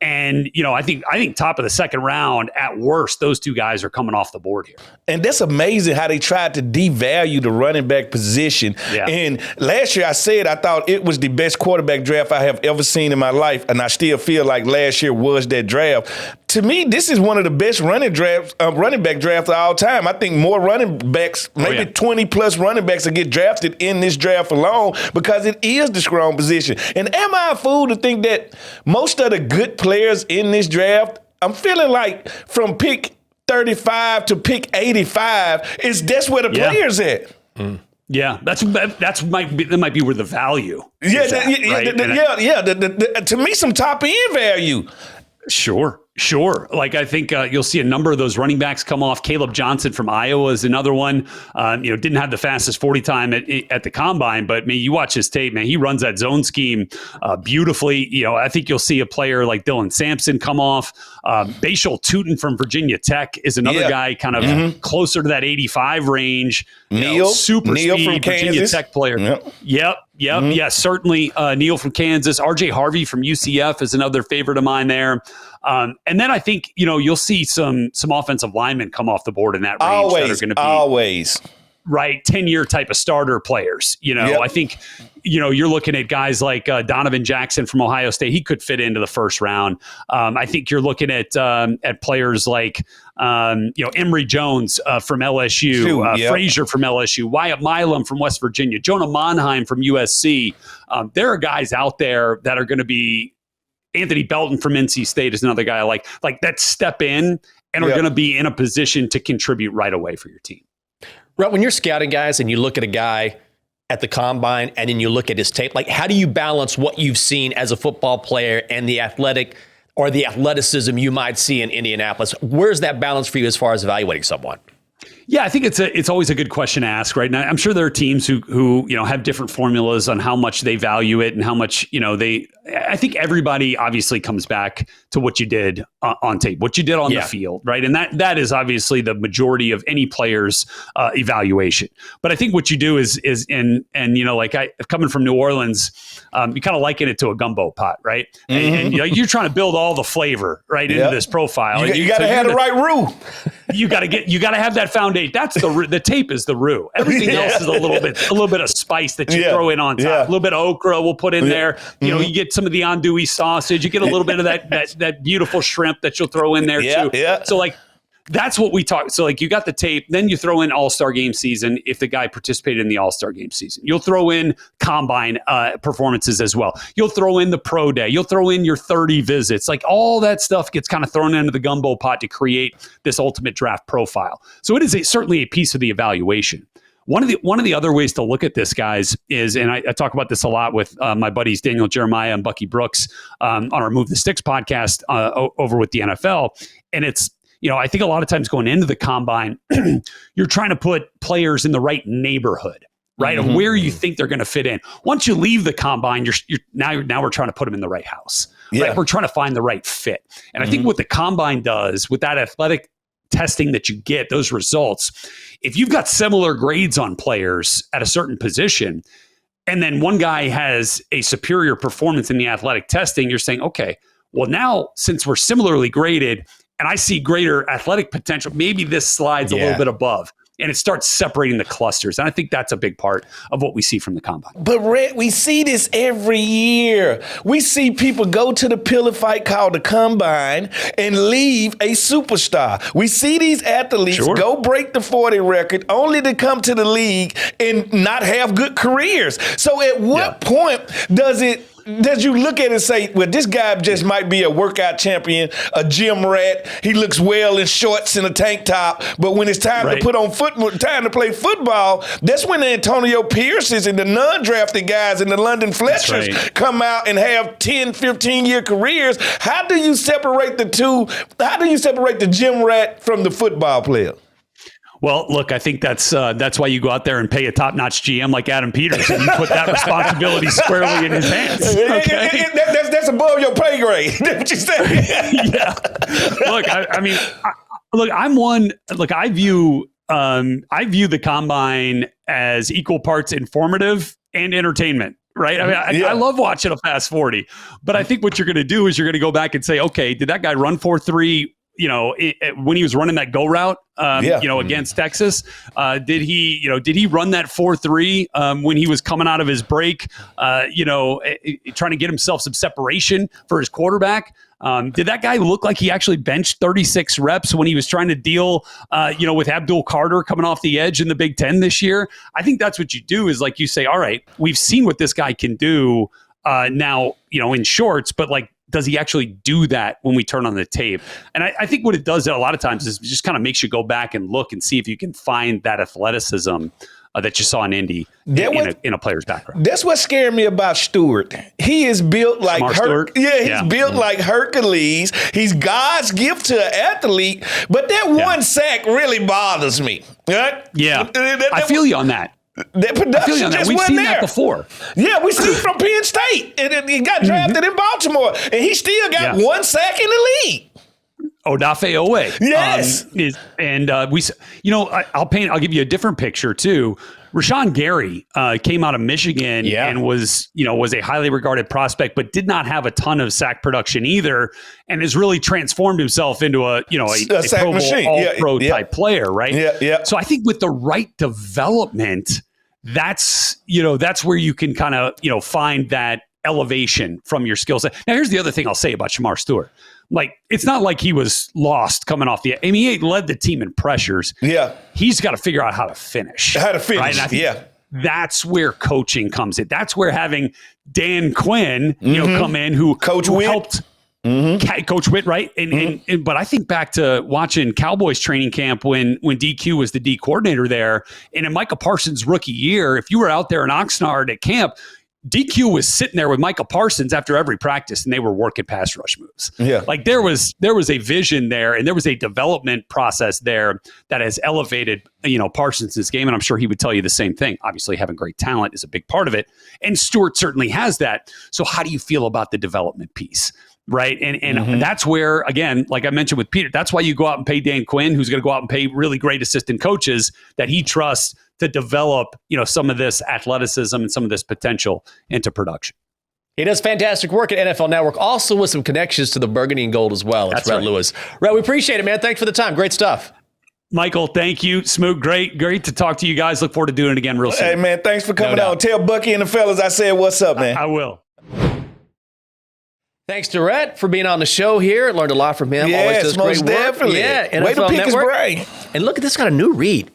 And, I think top of the second round, at worst, those two guys are coming off the board here. And that's amazing how they tried to devalue the running back position. Yeah. And last year I said I thought it was the best quarterback draft I have ever seen in my life. And I still feel like last year was that draft. To me, this is one of the best running back drafts of all time. I think more running backs, maybe 20 plus running backs will get drafted in this draft alone because it is the strong position. And am I a fool to think that most of the good players in this draft, I'm feeling like from pick 35 to pick 85 that's where the players at. Yeah, that might be where the value. To me, some top end value. Sure. Like, I think you'll see a number of those running backs come off. Caleb Johnson from Iowa is another one. Didn't have the fastest 40 time at the combine, but you watch his tape, man, he runs that zone scheme beautifully. I think you'll see a player like Dylan Sampson come off. Bashal Tootin from Virginia Tech is another guy kind of closer to that 85 range. Neil super Neil speed from Virginia Kansas. Tech player. Yep. Yeah, certainly. Neil from Kansas. RJ Harvey from UCF is another favorite of mine there. And then I think, you'll see some offensive linemen come off the board in that range that are going to be always right 10-year type of starter players. I think, you're looking at guys like Donovan Jackson from Ohio State. He could fit into the first round. I think you're looking at players like, Emory Jones from LSU, Frazier from LSU, Wyatt Milam from West Virginia, Jonah Monheim from USC. There are guys out there that are going to be. Anthony Belton from NC State is another guy I like that step in and are going to be in a position to contribute right away for your team. Rhett, when you're scouting guys and you look at a guy at the combine and then you look at his tape, how do you balance what you've seen as a football player and the athleticism you might see in Indianapolis? Where's that balance for you as far as evaluating someone? Yeah, I think it's always a good question to ask, right? And I'm sure there are teams who have different formulas on how much they value it and how much I think everybody obviously comes back to what you did on tape, what you did on the field, right? And that is obviously the majority of any player's evaluation. But I think what you do is coming from New Orleans, you kind of liken it to a gumbo pot, right? And you're trying to build all the flavor right into this profile. You got to have the right roux. You got to have that foundation. That's the tape is the roux. Everything else is a little bit of spice that you throw in on top. A little bit of okra we'll put in there. You get some of the andouille sausage. You get a little bit of that beautiful shrimp that you'll throw in there too. Yeah. So that's what we talk. So you got the tape, then you throw in All-Star game season if the guy participated in the All-Star game season. You'll throw in combine performances as well. You'll throw in the pro day. You'll throw in your 30 visits. All that stuff gets kind of thrown into the gumbo pot to create this ultimate draft profile. So it is certainly a piece of the evaluation. One of the other ways to look at this, guys, is, and I talk about this a lot with my buddies Daniel Jeremiah and Bucky Brooks on our Move the Sticks podcast over with the NFL, and it's I think a lot of times going into the combine, you're trying to put players in the right neighborhood, right, of where you think they're going to fit in. Once you leave the combine, now we're trying to put them in the right house. Right? We're trying to find the right fit, and I think what the combine does with that athletic testing that you get, those results, if you've got similar grades on players at a certain position, and then one guy has a superior performance in the athletic testing, you're saying, okay, well now since we're similarly graded and I see greater athletic potential, maybe this slides a little bit above. And it starts separating the clusters. And I think that's a big part of what we see from the combine. But Rhett, we see this every year. We see people go to the pillar fight called the combine and leave a superstar. We see these athletes go break the 40 record only to come to the league and not have good careers. So at what point does you look at it and say, well, this guy just might be a workout champion, a gym rat. He looks well in shorts and a tank top. But when it's time to put on time to play football, that's when the Antonio Pierces and the non-drafted guys and the London Fletchers come out and have 10, 15-year careers. How do you separate the two? How do you separate the gym rat from the football player? Well, look, I think that's why you go out there and pay a top-notch GM like Adam Peters and you put that responsibility squarely in his hands. Okay? That's above your pay grade. That's what you said. Look, I view the combine as equal parts informative and entertainment. right? I mean, I love watching a fast 40, but I think what you're going to do is you're going to go back and say, okay, did that guy run 4.3? When he was running that go route, against Texas, did he run that 4.3 when he was coming out of his break, trying to get himself some separation for his quarterback? Did that guy look like he actually benched 36 reps when he was trying to deal, with Abdul Carter coming off the edge in the Big Ten this year? I think that's what you do is like you say, all right, we've seen what this guy can do now, in shorts, but like, does he actually do that when we turn on the tape? And I think what it does a lot of times is just kind of makes you go back and look and see if you can find that athleticism that you saw in Indy in a player's background. That's what scared me about Stewart. He is built like built like Hercules. He's God's gift to an athlete, but that one sack really bothers me. Right? Yeah, I feel you on that. That production just We've wasn't seen there. that before. Yeah, we see from Penn State, and he got drafted in Baltimore, and he still got one sack in the league. Odafe Owe. Yes. I'll give you a different picture too. Rashawn Gary came out of Michigan and was a highly regarded prospect, but did not have a ton of sack production either, and has really transformed himself into a Pro Bowl All-Pro type player, right? Yeah. So I think with the right development, that's where you can kind of find that elevation from your skill set. Now, here's the other thing I'll say about Shamar Stewart. Like, it's not like he was lost coming off the. I mean, he led the team in pressures. Yeah, he's got to figure out how to finish. Right? That's where coaching comes in. That's where having Dan Quinn, come in, who helped Coach Witt, right? And but I think back to watching Cowboys training camp when DQ was the D coordinator there, and in Micah Parsons' rookie year, if you were out there in Oxnard at camp, DQ was sitting there with Micah Parsons after every practice, and they were working pass rush moves. Yeah, like there was a vision there, and there was a development process there that has elevated Parsons' game, and I'm sure he would tell you the same thing. Obviously, having great talent is a big part of it, and Stewart certainly has that. So, how do you feel about the development piece? Right. And that's where, again, like I mentioned with Peter, that's why you go out and pay Dan Quinn, who's going to go out and pay really great assistant coaches that he trusts to develop, some of this athleticism and some of this potential into production. He does fantastic work at NFL Network, also with some connections to the Burgundy and Gold as well. That's Rhett Lewis. Rhett, we appreciate it, man. Thanks for the time. Great stuff. Michael, thank you. Smoot, great to talk to you guys. Look forward to doing it again real soon. Hey, man, thanks for coming on. Tell Bucky and the fellas I said what's up, man. I will. Thanks to Rhett for being on the show here. Learned a lot from him. Yes, always does great most definitely. Work. Yeah, way to pick his brain. And look, this got a new read.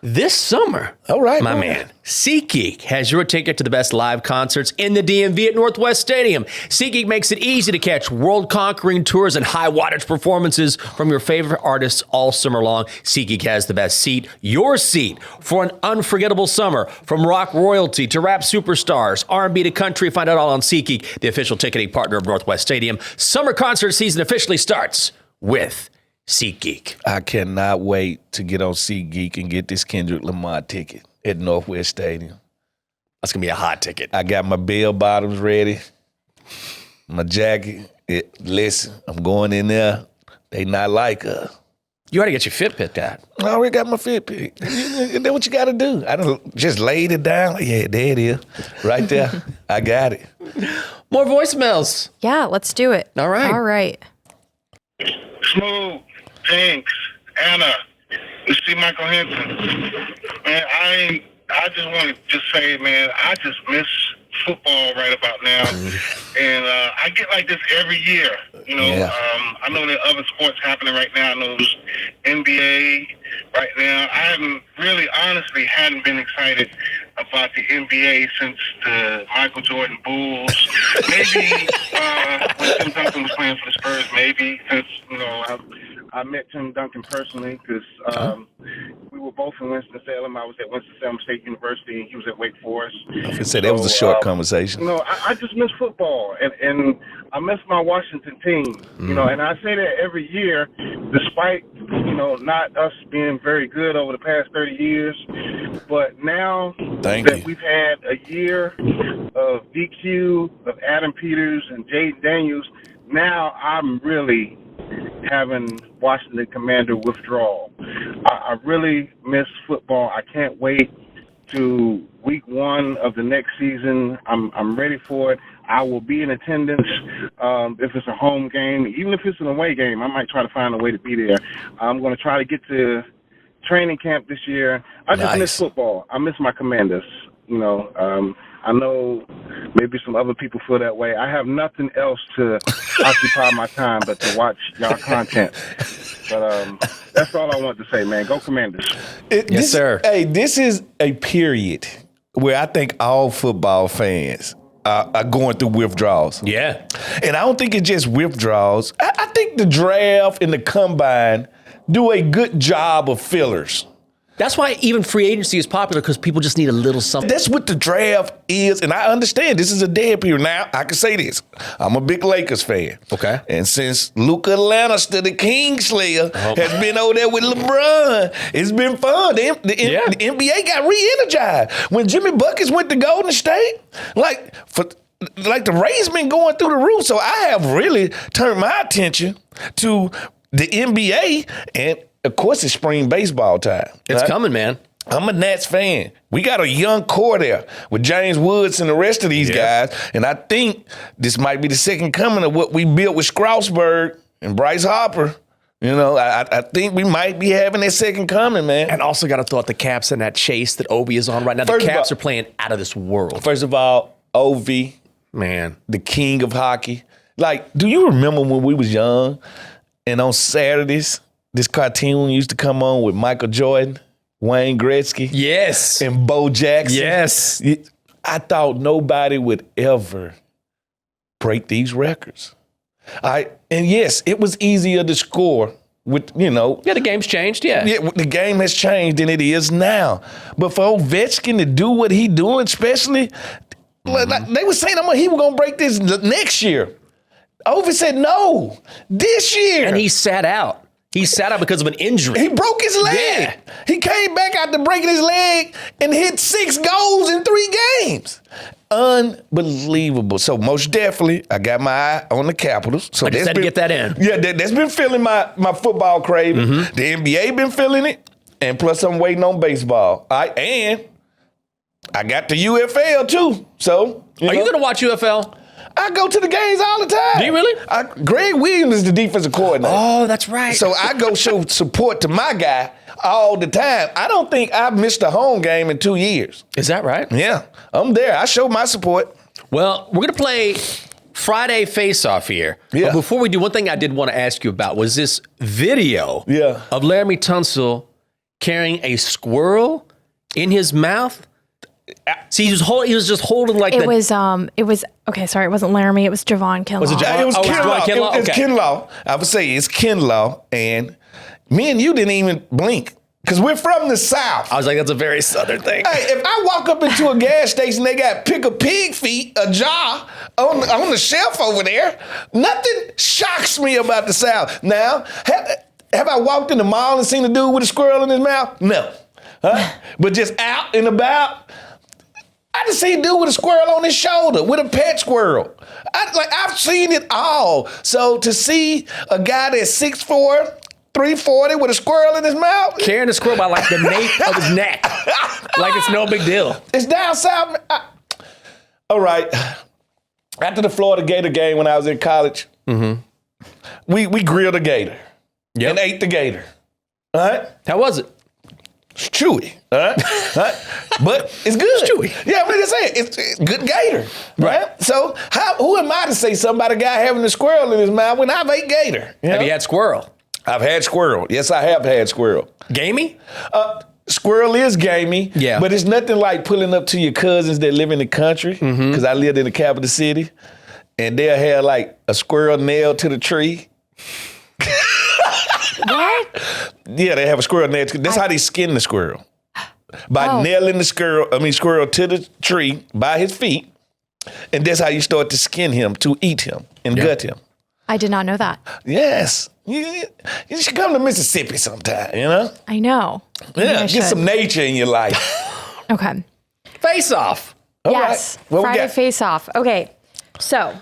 This summer, all right, my man, SeatGeek has your ticket to the best live concerts in the DMV at Northwest Stadium. SeatGeek makes it easy to catch world-conquering tours and high-wattage performances from your favorite artists all summer long. SeatGeek has the best seat, your seat, for an unforgettable summer. From rock royalty to rap superstars, R&B to country, find out all on SeatGeek, the official ticketing partner of Northwest Stadium. Summer concert season officially starts with SeatGeek. I cannot wait to get on SeatGeek and get this Kendrick Lamar ticket at Northwest Stadium. That's going to be a hot ticket. I got my bell bottoms ready, my jacket. Listen, I'm going in there. They not like us. You ought to get your Fitbit out. I already got my Fitbit. That's what you got to do. I don't just laid it down. Yeah, there it is. Right there. I got it. More voicemails. Yeah, let's do it. All right. Smooth. Thanks, Anna. You see Michael Henson. Man, I just want to say, man, I just miss football right about now. And I get like this every year. I know there are other sports happening right now. I know there's NBA right now. I haven't really, honestly, hadn't been excited about the NBA since the Michael Jordan Bulls. Maybe when Tim Duncan was playing for the Spurs, maybe, since, I met Tim Duncan personally because we were both in Winston-Salem. I was at Winston-Salem State University, and he was at Wake Forest. I said that was a short conversation. I just miss football, and I miss my Washington team. And I say that every year, despite not us being very good over the past 30 years. But now we've had a year of DQ, of Adam Peters, and Jaden Daniels, now I'm really having Washington Commander withdrawal. I really miss football. I can't wait to week 1 of the next season. I'm ready for it. I will be in attendance if it's a home game. Even if it's an away game, I might try to find a way to be there. I'm going to try to get to training camp this year. I just miss football. I miss my Commanders. You know, I know maybe some other people feel that way. I have nothing else to occupy my time but to watch y'all content. But that's all I want to say, man. Go Commanders. Yes, sir. Hey, this is a period where I think all football fans are going through withdrawals. Yeah. And I don't think it's just withdrawals. I think the draft and the combine do a good job of fillers. That's why even free agency is popular, because people just need a little something. That's what the draft is, and I understand this is a dead period. Now, I can say this. I'm a big Lakers fan. Okay. And since Luka Lannister, the Kingslayer, has been over there with LeBron, it's been fun. The NBA got re-energized. When Jimmy Buckets went to Golden State, like the Rays been going through the roof, so I have really turned my attention to the NBA, and of course, it's spring baseball time. It's coming, man. I'm a Nats fan. We got a young core there with James Woods and the rest of these guys. And I think this might be the second coming of what we built with Strasburg and Bryce Harper. You know, I think we might be having that second coming, man. And also got to throw out the Caps and that chase that Obi is on right now. The Caps are playing out of this world. First of all, Ovi, man, the king of hockey. Like, do you remember when we was young and on Saturdays, this cartoon used to come on with Michael Jordan, Wayne Gretzky. Yes. And Bo Jackson. Yes. I thought nobody would ever break these records. And yes, it was easier to score with, you know. Yeah, the game's changed, yeah. The game has changed than it is now. But for Ovechkin to do what he doing, especially, like they were saying he was going to break this next year. Ovi said no, this year. And he sat out. He sat out because of an injury. He broke his leg. Yeah. He came back after breaking his leg and hit 6 goals in 3 games. Unbelievable. So most definitely, I got my eye on the Capitals. So I just had to get that in. Yeah, that's been filling my football craving. The NBA been filling it, and plus I'm waiting on baseball. And I got the UFL too. So Are you going to watch UFL? I go to the games all the time. Do you really? Greg Williams is the defensive coordinator. Oh, that's right. So I go show support to my guy all the time. I don't think I've missed a home game in 2 years. Is that right? Yeah, I'm there. I show my support. Well, we're going to play Friday Face-Off here. Yeah. But before we do, one thing I did want to ask you about was this video of Laramie Tunsil carrying a squirrel in his mouth. See, he was just holding like it was okay, sorry, it wasn't Laramie, it was Javon Kinlaw. Was it Kinlaw? It's Okay. Kinlaw. I would say it's Kinlaw, and me and you didn't even blink because we're from the South. I was like, that's a very Southern thing. Hey, if I walk up into a gas station, they got pick a pig feet, a jar on the shelf over there. Nothing shocks me about the South. Now, have I walked in the mall and seen a dude with a squirrel in his mouth? No. But just out and about, I just seen a dude with a squirrel on his shoulder, with a pet squirrel. I've seen it all. So to see a guy that's 6'4", 340 with a squirrel in his mouth. Carrying a squirrel by like the nape of his neck. Like it's no big deal. It's down south. All right. After the Florida Gator game when I was in college, we grilled a gator and ate the gator. All right? How was it? It's chewy, all right? But it's good. It's chewy. Yeah, I'm gonna say it's good gator, right? So who am I to say something about a guy having a squirrel in his mouth when I've ate gator? Have you had squirrel? I've had squirrel. Yes, I have had squirrel. Gamey? Squirrel is gamey, yeah, but it's nothing like pulling up to your cousins that live in the country, because I lived in the capital city, and they'll have like a squirrel nailed to the tree. What? Yeah, they have a squirrel nailed to. That's how they skin the squirrel. By nailing the squirrel to the tree by his feet, and that's how you start to skin him, to eat him and gut him. I did not know that. Yes. You should come to Mississippi sometime, you know? I know. Yeah, get some nature in your life. Okay. Face Off. Yes. Right. Friday Face Off. Okay. So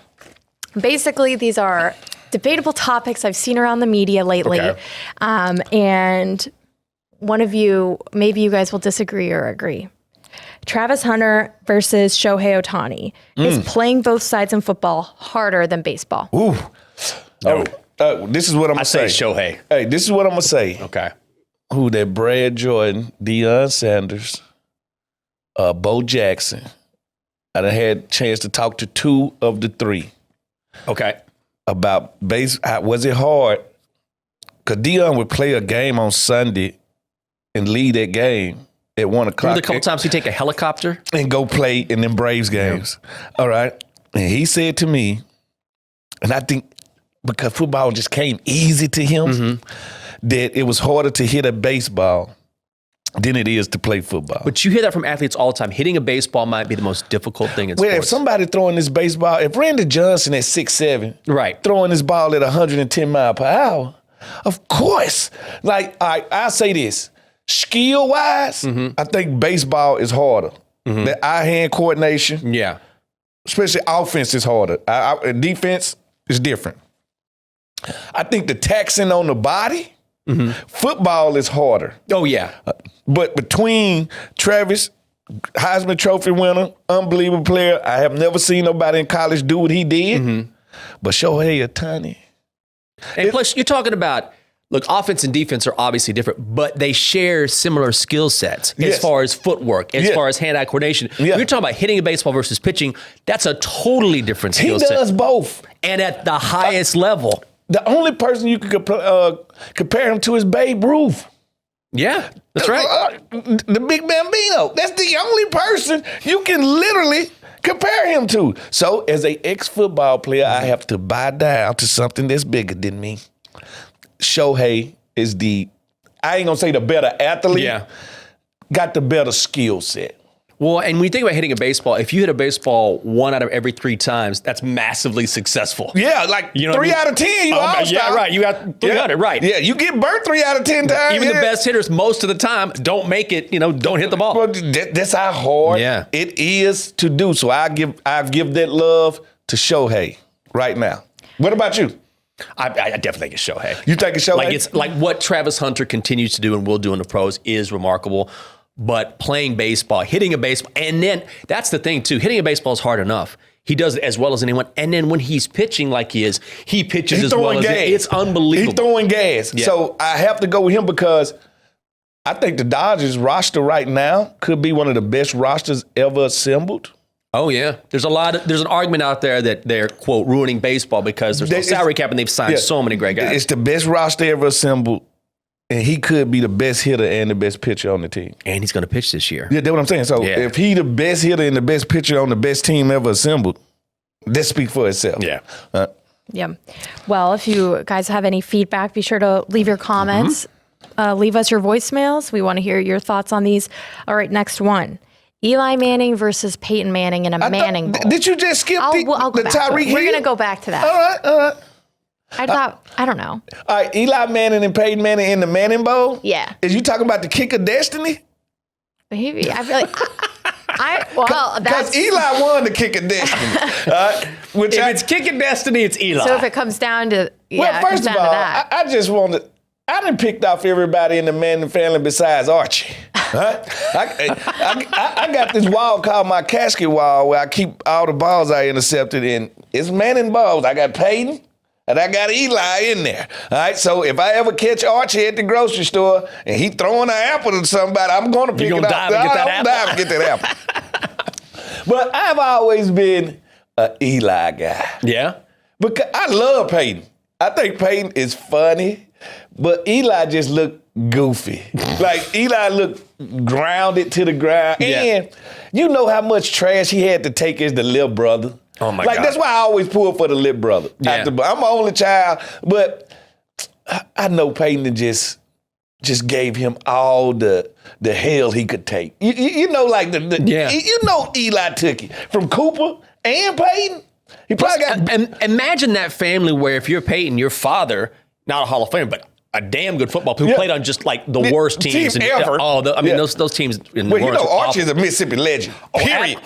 basically these are debatable topics I've seen around the media lately. Okay. And one of you, maybe you guys will disagree or agree. Travis Hunter versus Shohei Ohtani. Is playing both sides in football harder than baseball? Ooh. No. This is what I'm I gonna say say. Shohei. Hey, this is what I'm gonna say. Okay. Who that? Brad Jordan, Deion Sanders, Bo Jackson. I done had a chance to talk to 2 of the 3 Okay. about base. Was it hard? Because Deion would play a game on Sunday and lead that game at 1 o'clock. Remember the couple times he take a helicopter? And go play in them Braves games. All right. And he said to me, and I think because football just came easy to him, that it was harder to hit a baseball than it is to play football. But you hear that from athletes all the time. Hitting a baseball might be the most difficult thing in Well, if sports. somebody throwing this baseball, if Randy Johnson at 6'7", Right. throwing this ball at 110 miles per hour, of course. Like, I'll say this. Skill-wise, I think baseball is harder. The eye-hand coordination, Yeah. especially offense, is harder. Defense is different. I think the taxing on the body, football is harder. Oh, yeah. But between Travis, Heisman Trophy winner, unbelievable player, I have never seen nobody in college do what he did. But Shohei Ohtani. And plus, you're talking about, look, offense and defense are obviously different, but they share similar skill sets as Yes. far as footwork, as Yeah. far as hand-eye coordination. Yeah. You're talking about hitting a baseball versus pitching. That's a totally different He skill does set. both. And at the highest level. The only person you could compare him to is Babe Ruth. Yeah, that's right. The Big Bambino. That's the only person you can literally compare him to. So as a ex-football player, I have to bow down to something that's bigger than me. Shohei is I ain't gonna say the better athlete. Yeah. Got the better skill set. Well, and when you think about hitting a baseball, if you hit a baseball 1 out of every 3 times, that's massively successful. Yeah, like You know what 3 I mean? out of 10, you Oh, all-star. yeah, right. You got 300, right. Yeah, you get burnt 3 out of 10 times. Even the best hitters, most of the time, don't make it, don't hit the ball. Well, that's how hard Yeah. it is to do. So I give that love to Shohei right now. What about you? I definitely think it's Shohei. You think it's Shohei? Like it's like what Travis Hunter continues to do and will do in the pros is remarkable. But playing baseball, hitting a baseball, and then that's the thing too. Hitting a baseball is hard enough. He does it as well as anyone. And then when he's pitching like he is, he pitches He's as well throwing as gas. it's unbelievable. He's throwing gas. Yeah. So I have to go with him because I think the Dodgers roster right now could be one of the best rosters ever assembled. Oh yeah, there's an argument out there that they're quote ruining baseball because there's no salary cap and they've signed so many great guys. It's the best roster ever assembled, and he could be the best hitter and the best pitcher on the team. And he's going to pitch this year. Yeah, that's what I'm saying. So if he the best hitter and the best pitcher on the best team ever assembled, that speaks for itself. Yeah. Yeah. Well, if you guys have any feedback, be sure to leave your comments. Leave us your voicemails. We want to hear your thoughts on these. All right, next one. Eli Manning versus Peyton Manning in a Manning Bowl. Did you just skip I'll the go back to Tyreek it. Hill? We're going to go back to that. All right. I don't know. All right, Eli Manning and Peyton Manning in the Manning Bowl? Yeah. Is you talking about the kick of destiny? Maybe. I feel like, that's. Because Eli won the kick of destiny. Which If it's kicking destiny, it's Eli. So if it comes down to, well, first of all, I just wanted, I done picked off everybody in the Manning family besides Archie. Right? I got this wall called my casket wall where I keep all the balls I intercepted in. It's Manning balls. I got Peyton and I got Eli in there. All right, so if I ever catch Archie at the grocery store and he throwing an apple to somebody, I'm going to pick it up. Dive and get that apple. Dive and get that apple. But I've always been an Eli guy. yeah. Because I love Peyton. I think Peyton is funny, but Eli just looked goofy. Like Eli looked grounded to the ground. Yeah. And you know how much trash he had to take as the little brother. Oh my like God. that's why I always pull for the little brother. Yeah. I'm my only child, but I know Peyton just gave him all the hell he could take. You know, like Yeah. you know Eli took it from Cooper and Peyton. He probably got And imagine that family where if you're Peyton, your father, not a Hall of Famer, but a damn good football player who played on just like the worst teams team ever. Those teams in the well, you world. know, Archie is a Mississippi legend. Period.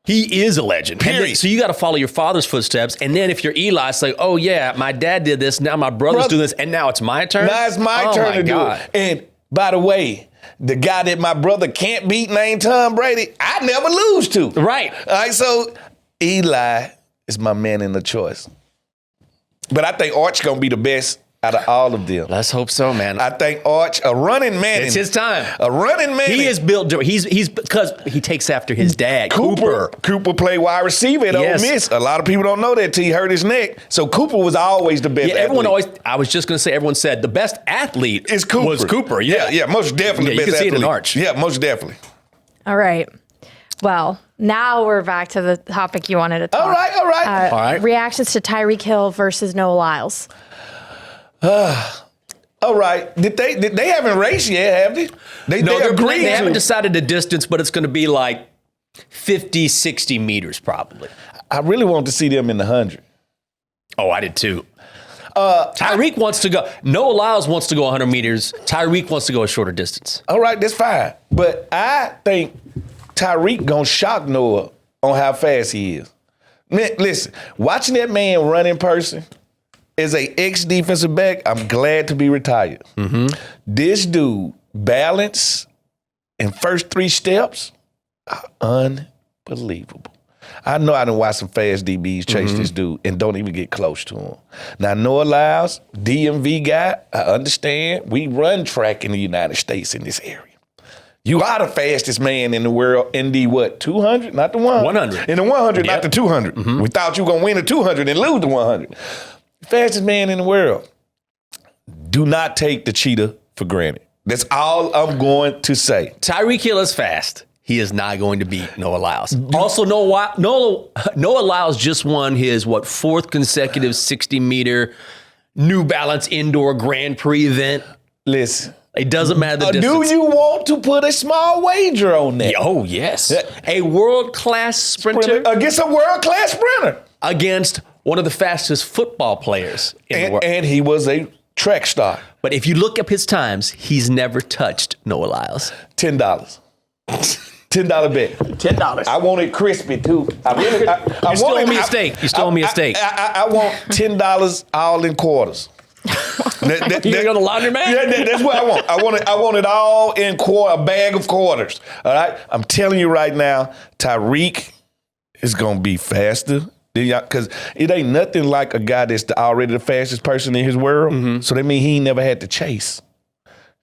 He is a legend. And then- Period. so you got to follow your father's footsteps. And then if you're Eli, it's like, oh yeah, my dad did this. Now my brother's doing this. And now it's my turn. Now it's my turn to do it. And by the way, the guy that my brother can't beat named Tom Brady, I never lose to. Right. All right, so Eli is my man in the choice. But I think Arch going to be the best out of all of them. Let's hope so, man. I think Arch, a running man. It's his time. A running man. He is built. He's because he takes after his dad, Cooper. Cooper played wide receiver at Ole Miss. A lot of people don't know that till he hurt his neck. So Cooper was always the best. Yeah, everyone athlete. always. I was just going to say, everyone said the best athlete is Cooper. Was Cooper. Yeah, most definitely. Yeah, the best you can see athlete. it in Arch. Yeah, most definitely. All right. Well, now we're back to the topic you wanted to talk. All right. All right. Reactions to Tyreek Hill versus Noah Lyles. All right. Did they haven't raced yet, have they? They agreed they haven't to. decided the distance, but it's going to be like 50, 60 meters probably. I really want to see them in the 100. Oh, I did too. Tyreek wants to go. Noah Lyles wants to go 100 meters. Tyreek wants to go a shorter distance. All right, that's fine. But I think Tyreek gonna shock Noah on how fast he is. Man, listen, watching that man run in person as a ex-defensive back, I'm glad to be retired. Mm-hmm. This dude, balance and first 3 steps are unbelievable. I know I done watched some fast DBs chase this dude and don't even get close to him. Now, Noah Lyles, DMV guy, I understand. We run track in the United States in this area. You are the fastest man in the world in the 200? Not the 100. 100. In the 100, not the 200. Mm-hmm. We thought you were going to win the 200 and lose the 100. Fastest man in the world. Do not take the cheetah for granted. That's all I'm going to say. Tyreek Hill is fast. He is not going to beat Noah Lyles. Also, Noah Lyles just won his, 4th consecutive 60-meter New Balance Indoor Grand Prix event. Listen. It doesn't matter the distance. Do you want to put a small wager on that? Oh, yes. A world-class sprinter against a world-class sprinter. Against one of the fastest football players in the world. And he was a track star. But if you look up his times, he's never touched Noah Lyles. $10. $10 bet. $10. I want it crispy, too. You still owe me a steak. You still owe me a steak. I want $10 all in quarters. You gonna go to the laundromat? Yeah, that's what I want. I want it all in a bag of quarters. All right? I'm telling you right now, Tyreek is going to be faster. Because it ain't nothing like a guy that's already the fastest person in his world. Mm-hmm. So that means he ain't never had to chase.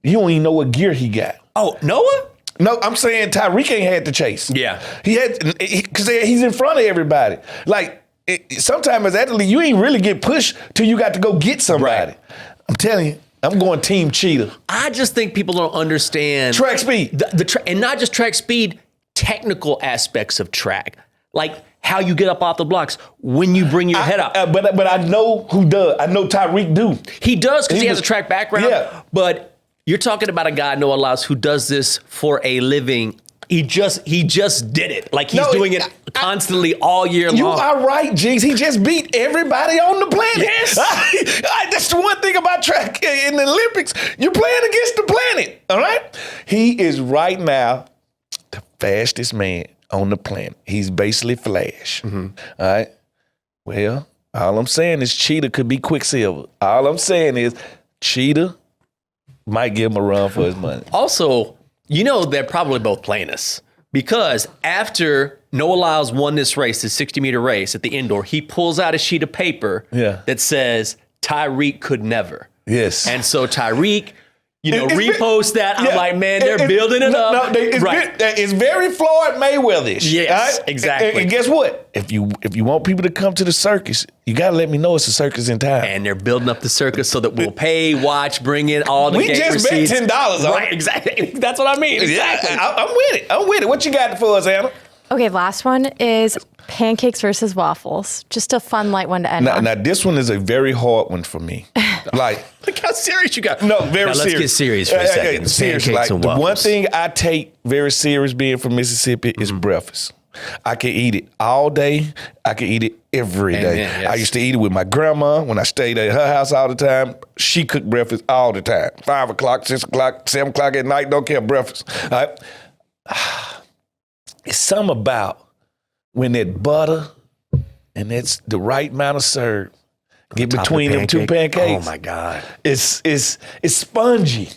You don't even know what gear he got. Oh, Noah? No, I'm saying Tyreek ain't had to chase. Yeah. He had, because he's in front of everybody. Like, sometimes as an athlete, you ain't really get pushed till you got to go get somebody. Right. I'm telling you, I'm going team cheetah. I just think people don't understand. Track speed. And not just track speed, technical aspects of track. Like how you get up off the blocks when you bring your head up. But I know who does. I know Tyreek do. He does because he has a track background. Yeah. But you're talking about a guy, Noah Lyles, who does this for a living. He just did it. Like he's doing it constantly all year long. You are right, Jigs. He just beat everybody on the planet. Yes. That's the one thing about track in the Olympics. You're playing against the planet. All right? He is right now the fastest man on the planet. He's basically Flash. Mm-hmm. All right? Well, all I'm saying is Cheetah could be Quicksilver. All I'm saying is Cheetah might give him a run for his money. Also, you know they're probably both playing us because after Noah Lyles won this race, this 60-meter race at the indoor, he pulls out a sheet of paper that says Tyreek could never. Yes. And so Tyreek, repost that. I'm like, man, they're building it up. It's very Floyd Mayweather-ish. Yes, right? Exactly. And guess what? If you want people to come to the circus, you got to let me know it's a circus in town. And they're building up the circus so that we'll pay, watch, bring in all the gate receipts. We just bet $10 on Right, exactly. That's what I mean. Exactly. Yeah, I'm with it. What you got for us, Anna? Okay, last one is pancakes versus waffles. Just a fun, light one to end on. Now, this one is a very hard one for me. Look how serious you got. No, very serious. Let's get serious for a second. Seriously, pancakes and waffles. The one thing I take very serious being from Mississippi is breakfast. I can eat it all day. I can eat it every day. Yes. I used to eat it with my grandma when I stayed at her house all the time. She cooked breakfast all the time. 5 o'clock, 6 o'clock, 7 o'clock at night, don't care, breakfast. All right? It's something about when that butter and that's the right amount of syrup get between them two pancakes. Oh my God. It's spongy.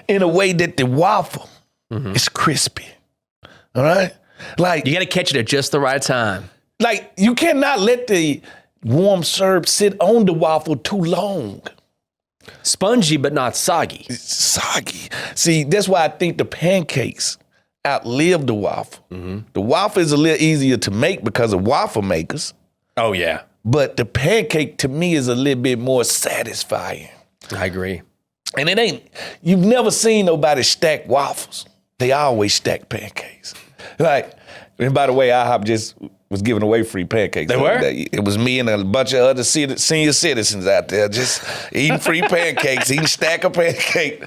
in a way that the waffle is crispy. All right? Like You got to catch it at just the right time. Like, you cannot let the warm syrup sit on the waffle too long. Spongy, but not soggy. It's soggy. See, that's why I think the pancakes outlive the waffle. The waffle is a little easier to make because of waffle makers, Oh, yeah. but the pancake to me is a little bit more satisfying. I agree. And you've never seen nobody stack waffles. They always stack pancakes. Like, and by the way, IHOP just was giving away free pancakes. They were? It was me and a bunch of other senior citizens out there just eating free pancakes, eating stack of pancake.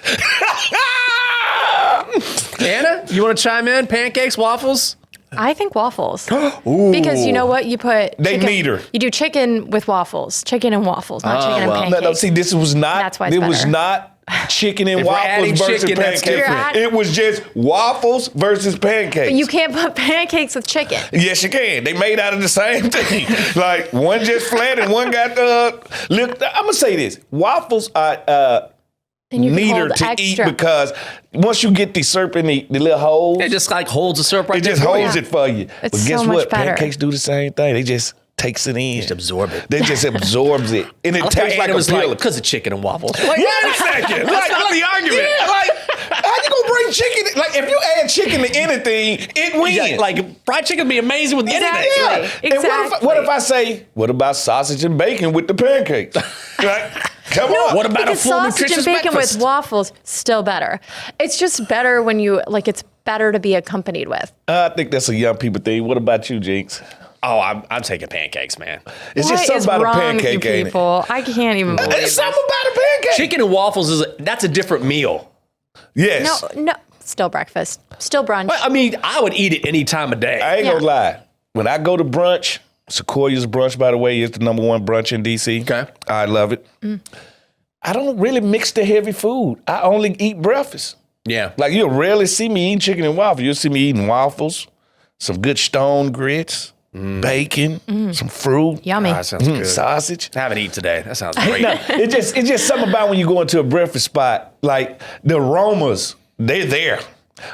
Anna, you want to chime in? Pancakes, waffles? I think waffles. Because you know what? You put They chicken, neater. You do chicken with waffles. Chicken and waffles, not chicken and pancakes. No, see, this was not. That's why it's it was better. not chicken and If we're adding waffles versus chicken, that's pancakes. different. It was just waffles versus pancakes. But you can't put pancakes with chicken. Yes, you can. They made out of the same thing. Like, one just flat and one got lift. I'm gonna say this: waffles are And you can neater hold to extra. eat because once you get the syrup in the little holes, It just like holds the syrup right it there. just for you. holds it for you. It's But guess so much what? better. Pancakes do the same thing. They just takes it in. Just absorb it. They just absorbs it, and it I like tastes how like Anna a was pill. like, because of chicken and waffles. Wait a second. That's not the argument. Yeah, like, how you gonna bring chicken? Like, if you add chicken to anything, it wins. Yeah, like fried chicken would be amazing with Exactly. anything. Yeah. And what if I say, what about sausage and bacon with the pancakes? Like, come on. What about a Because full sausage nutritious and bacon breakfast? with waffles, still better. It's just better when you, like, it's better to be accompanied with. I think that's a young people thing. What about you, Jinx? Oh, I'm taking pancakes, man. It's What just something is about a wrong with pancake, you ain't it? people? I can't even believe It's this. something about a pancake. Chicken and waffles that's a different meal. Yes. No, still breakfast, still brunch. I mean, I would eat it any time of day. I ain't Yeah. gonna lie. When I go to brunch, Sequoia's Brunch, by the way, is the #1 brunch in DC. Okay. I love it. I don't really mix the heavy food. I only eat breakfast. Yeah. Like, you'll rarely see me eating chicken and waffles. You'll see me eating waffles, some good stone grits, bacon, some fruit, Yummy. That sounds good. sausage. I haven't eaten today. That sounds great. No, it's just something about when you go into a breakfast spot, like the aromas, they're there.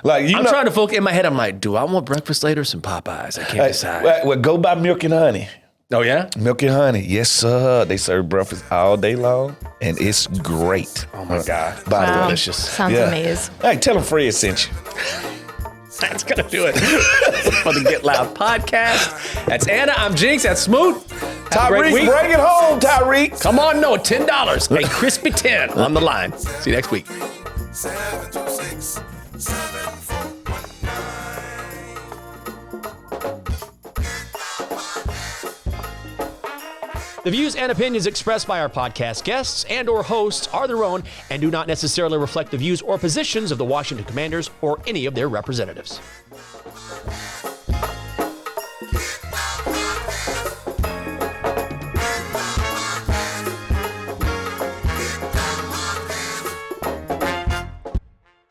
Like, you I'm know, trying to focus in my head. I'm like, do I want breakfast later or some Popeyes? I can't decide. well, go buy milk and honey. Oh, yeah? Milk and honey, yes, sir. They serve breakfast all day long, and it's great. Oh, my God. By the way. Delicious. Sounds amazing. Hey, tell them Fred sent you. That's going to do it for the Get Loud podcast. That's Anna. I'm Jinx. That's Smoot. Have a great Tyreek, week. bring it home, Tyreek. Come on, no, $10. A crispy 10 on the line. See you next week. 726 The views and opinions expressed by our podcast guests and or hosts are their own and do not necessarily reflect the views or positions of the Washington Commanders or any of their representatives.